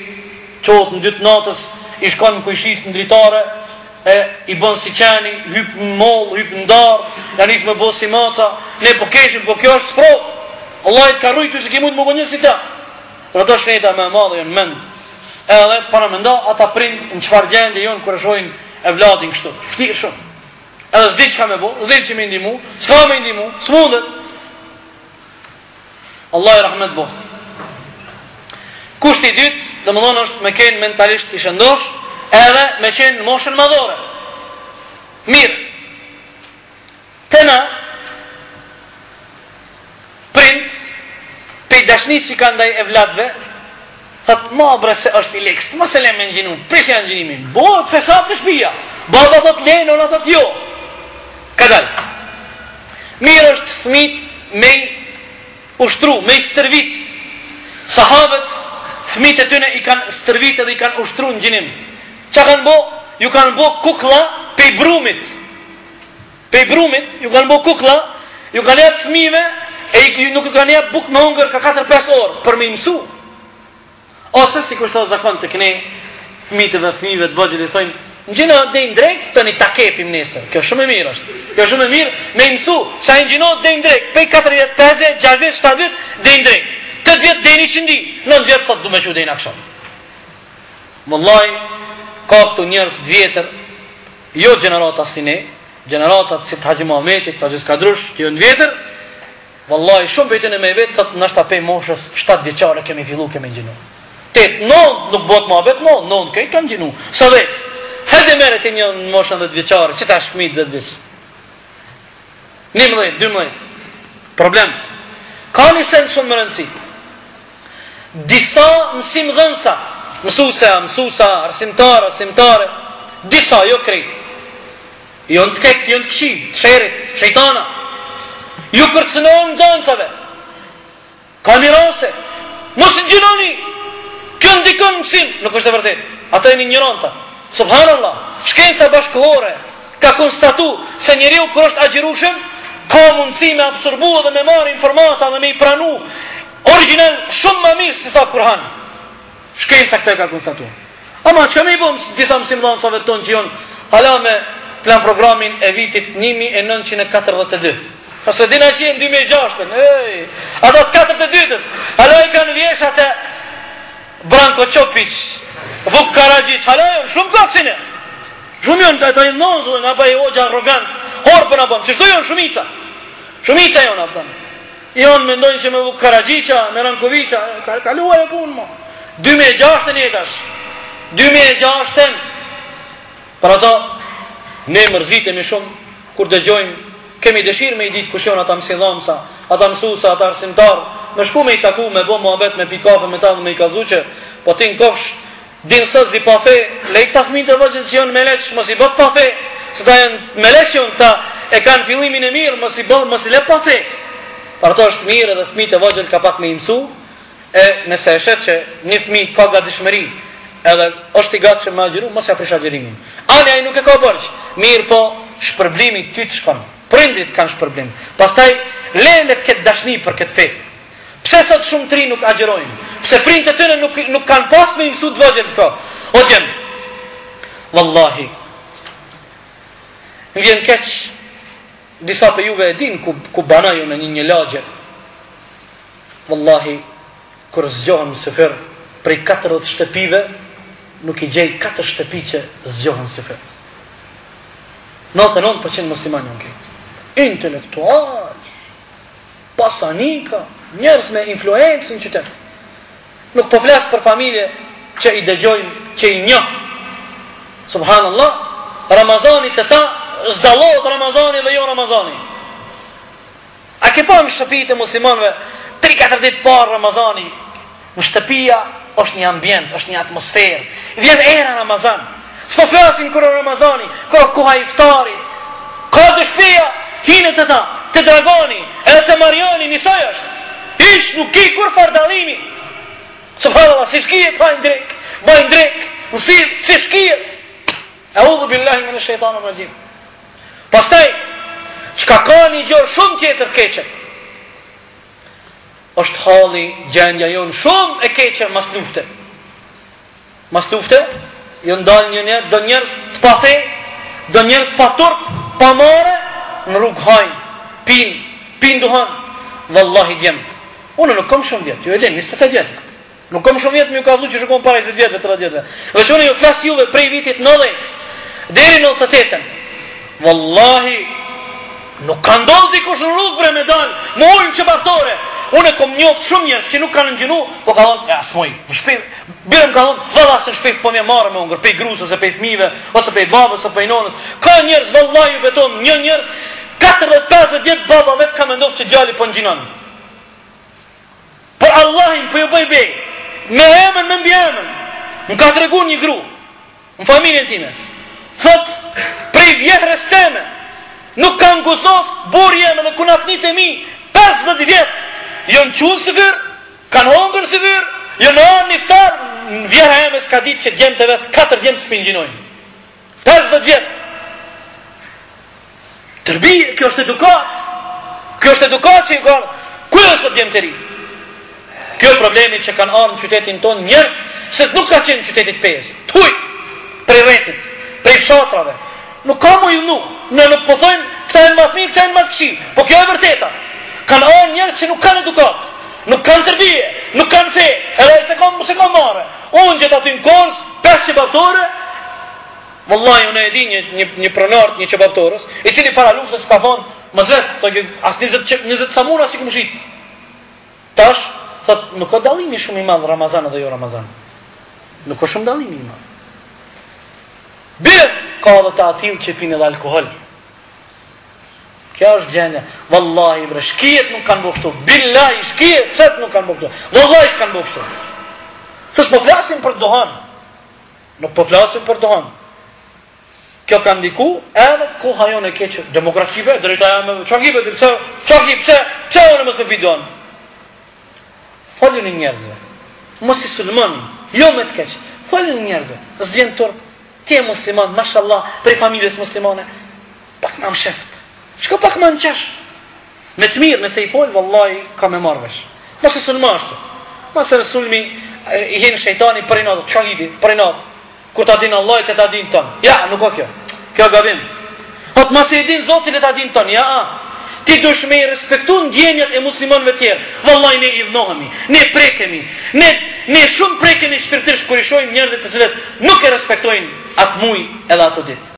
çohet në 2 natës, i shkon në kujshisë në dritare, i bën si qeni, hyp në moll, hyp në dar, ja nis me bos si maca, ne po keshim, po kjo është sprov. Allah i të ka rujtu se ki mund më gënjë si ta. Në të shneta me madhe jënë mend. Edhe para menda, ata prind në qëfar gjendje jonë kërë shojnë e vladin kështu. Shtirë shumë. Edhe zdi që ka me bo, zdi që me ndimu, s'ka me ndimu, s'mundet. Allah i rahmet boft. Kushti dytë, dhe më dhonë është me kenë mentalisht i shëndosh, edhe me qenë në moshën madhore. Mirë. Tena, prind, pe dashnis që ka ndaj e vladve, thët, ma bre se është i lekst, ma se le me ngjinu, prish janë ngjinimin, bo, të fesat në shpia, baba thot le, nona thot jo. Kadal. Mirë është fëmit me ushtru, me i stërvit. Sahabët, fëmit e tyne i kanë stërvit edhe i kanë ushtru në gjinim. Qa kanë bo? Ju kanë bo kukla pe i brumit. Pe i brumit, ju kanë bo kukla, ju kanë jetë fëmive, e nuk i kanë jep buk me hongër ka 4-5 orë për me mësu. Ose sikur sa zakon tek ne fëmijëve të vogël i thonë ngjino deri drejt tani ta kepim nesër. Kjo shumë e mirë është. Kjo shumë e mirë me mësu sa ngjino deri drejt pej 40, 50, 60, 70 deri drejt. 80 vjet deri 100 ditë, 90 vjet sot do më çu deri në akşam. Wallahi ka këtu njerëz të vjetër, jo gjenerata si ne, gjeneratat si Haxhi Muhameti, Haxhi Skadrush, që janë vjetër. Wallahi shumë vetën e me vetë sot nashta pe moshës 7 vjeçare kemi fillu kemi ngjinu. 8, 9 nuk bëhet mohabet, 9 këtë kanë ngjinu. Sa vet. Hajde merret një moshën 10 vjeçare, që tash fëmijë 10 vjeç. 11, 12. Problem. Ka një sens shumë më rëndësi. Disa mësim dhënësa, mësusa, arsimtare, disa, jo krejt. Jonë të këtë, jonë të këshi, të sherit, shejtana. Ju kërcënohen nxënësave. Ka një raste. Mos në gjinoni. Kjo ndikon mësim. Nuk është e vërtet. Ata e një njëranta. Subhanallah. Shkenca bashkëllore ka konstatu se njeriu kur është agjirushëm ka mundësi me absorbu dhe me marrë informata dhe me i pranu original shumë më mirë se sa Kur'ani. Shkenca këtë ka konstatu. Ama çka më i bëm disa mësimdhënësave tonë që janë hala me plan programin e vitit 1942. Ose dina që jenë 2006. Ata të 42-ës. Hala i kanë vjeshat e Branko Çopić, Vuk Karadžić, hala janë shumë kapsine. Shumë janë ata i nozë, nga pa i hoxha arrogant, horë për në bënë. Qështu janë shumica? Shumica janë ata. Janë mendojnë që me Vuk Karadžića, me Rankovića, kaluaj e punë ma. 2006 një tash. 2006. Për ata, ne mërzitemi shumë, kur dëgjojmë, kemi dëshirë me i ditë kush janë ata mësidhamsa, ata mësusa, ata arsimtar, me shku me i taku, me bo muhabet, me pi kafe, me ta dhe me i kazu që, po ti në kofsh, din sës zi pa fe, lejt ta fëmijë të vëgjën që janë me leq, mos i bët pa fe, se ta janë me leq janë këta, e kanë fillimin e mirë, mos i le pa fe. Për to është mirë edhe fëmijë të vëgjën ka pak me imsu, e nëse e shet që një fëmijë ka gatishmëri, edhe është i gatë që me agjeru, mos ja prish agjerimin. Ani ai nuk e ka bërç, mirë po shpërblimi ty të shkon. Prindit kanë shpërblim. Pastaj lelet këtë dashni për këtë fe. Pse sot shumë tri nuk agjerojnë? Pse prindët e tyre nuk kanë pas me mësu të vëgjën këto? O djem, wallahi, më vjen keq, disa për juve e din ku banaju në një lagje. Wallahi, kër zgjohën sëfër, prej 40 shtëpive, nuk i gjej 4 shtëpi që zgjohën sëfër. 99% musliman janë këtë. Intelektual, pasanika, njerëz me influencë në qytet. Nuk po flas për familje që i dëgjojmë, që i njoh. Subhanallah, Ramazani të ta, zdallohet Ramazani dhe jo Ramazani. A ke pa në shtëpitë e muslimanëve 3-4 ditë parë Ramazani? Në shtëpia është një ambient, është një atmosferë. Vjen era Ramazan. S'po flasim kur Ramazani, kur koha iftari. Ka dëshpia, hinë të ta, të dragoni, edhe të Mariani, njësoj është. Ish nuk ki kur fardalimi. Subhanallah, si shkijet bajnë drek, si shkijet. E udhu billahi me në shejtanu më gjim. Pastaj, qka ka një gjërë shumë tjetër keqe, është halli gjendja jonë shumë e keqe mas lufte. Mas lufte, jo ndalë një njerë, do njerës të pate, do njerës pa turp, pa mare, në rrugë hajnë, pin duhan, vallahi djemë. Unë nuk kom shumë vjetë, ju e lenë, 28 vjetë. Nuk kom shumë vjetë, mi u ka vlu që shukon para 20 vjetëve, 30 vjetëve. Dhe që unë ju flasë juve prej vitit 90, deri 98. Wallahi, nuk ka ndonë dikush në rrugë bre me dalë, më ullën që bartore. Unë e kom njoftë shumë njerës që nuk kanë nëngjinu, po ka thonë, ja, s'moj, më shpirë, birëm ka thonë, dhe se shpirë, po mje marë me ungër, pej grusë, ose pej fmive, ose pej babës, ose pej nonës. Ka njerës, vallahi ju beton, një njerës, 40-50 vjetë baba vetë ka mendovë që djali po në gjinanë. Për Allahin, për ju bëj bej, me emën, me mbi emën, më ka të regun një gru, në familjen time, thot, prej vjetërës teme, nuk kanë guzoft, burë jeme dhe kunatnit e mi, 50 vjetë, jënë qunë së fyrë, kanë hongër së fyrë, jënë anë niftar, në vjera jeme s'ka ditë që djemë të vetë, 4 djemë të s'pingjinojnë. 50 vjetë. Tërbi, kjo është edukat që i ka, Ku është djemtëri? Kjo problemi që kanë ardhur në qytetin ton njerëz se nuk ka qenë në qytetit 5. Tuj, prej rretit, prej fshatrave. Nuk ka më illu. Ne nuk po thojmë këta janë më të mirë, këta janë më të këqij. Po kjo e vërteta. Kanë ardhur njerëz që nuk kanë edukat, nuk kanë tërbije, nuk kanë fe, edhe se kanë marrë. Unë gjet aty në Kors, 5 çebaptore. Wallahi unë e di një pronar, një çebaptorës, i cili para luftës ka thonë, "Mos vet, as 20 samuna si kumshit." Tash thot, nuk ka dallimi shumë i madh Ramazan dhe jo Ramazan. Nuk ka shumë dallimi i madh. Bile ka edhe të atil që pinë edhe alkohol. Kjo është gjendja. Wallahi bre, shkijet nuk kanë bërë kështu. Billahi shkijet çet nuk kanë bërë kështu. Wallahi s'kanë bërë kështu. S'po flasim për dohan. Nuk po flasim për dohan. Kjo ka ndiku edhe koha jonë e keqe, demografive, drejta jam, çakive, pse unë mos më pidon. Folën e njerëzve. Mos i sulmoni, jo me të keq. Folën e njerëzve. S'vjen turp. Ti je musliman, mashallah, prej familjes muslimane. Pak më sheft. Shko pak më në qesh. Me të mirë, nëse i fol, vallahi ka me marrë vesh. Mos e sulma ashtu. Mos e sulmi i hen shejtani për inat, çka hiti, për inat. Kur ta din Allah e ta din ton. Ja, nuk ka kjo. Kjo gabim. Hot mos e din Zoti e ta din ton. Ja. Ti dush me respektu ndjenjat e muslimanëve tjerë. Vallahi ne i vnohemi, ne prekemi, ne shumë prekemi shpirtërisht kur i shohim njerëzit të cilët nuk e respektojnë atë muj edhe ato ditë.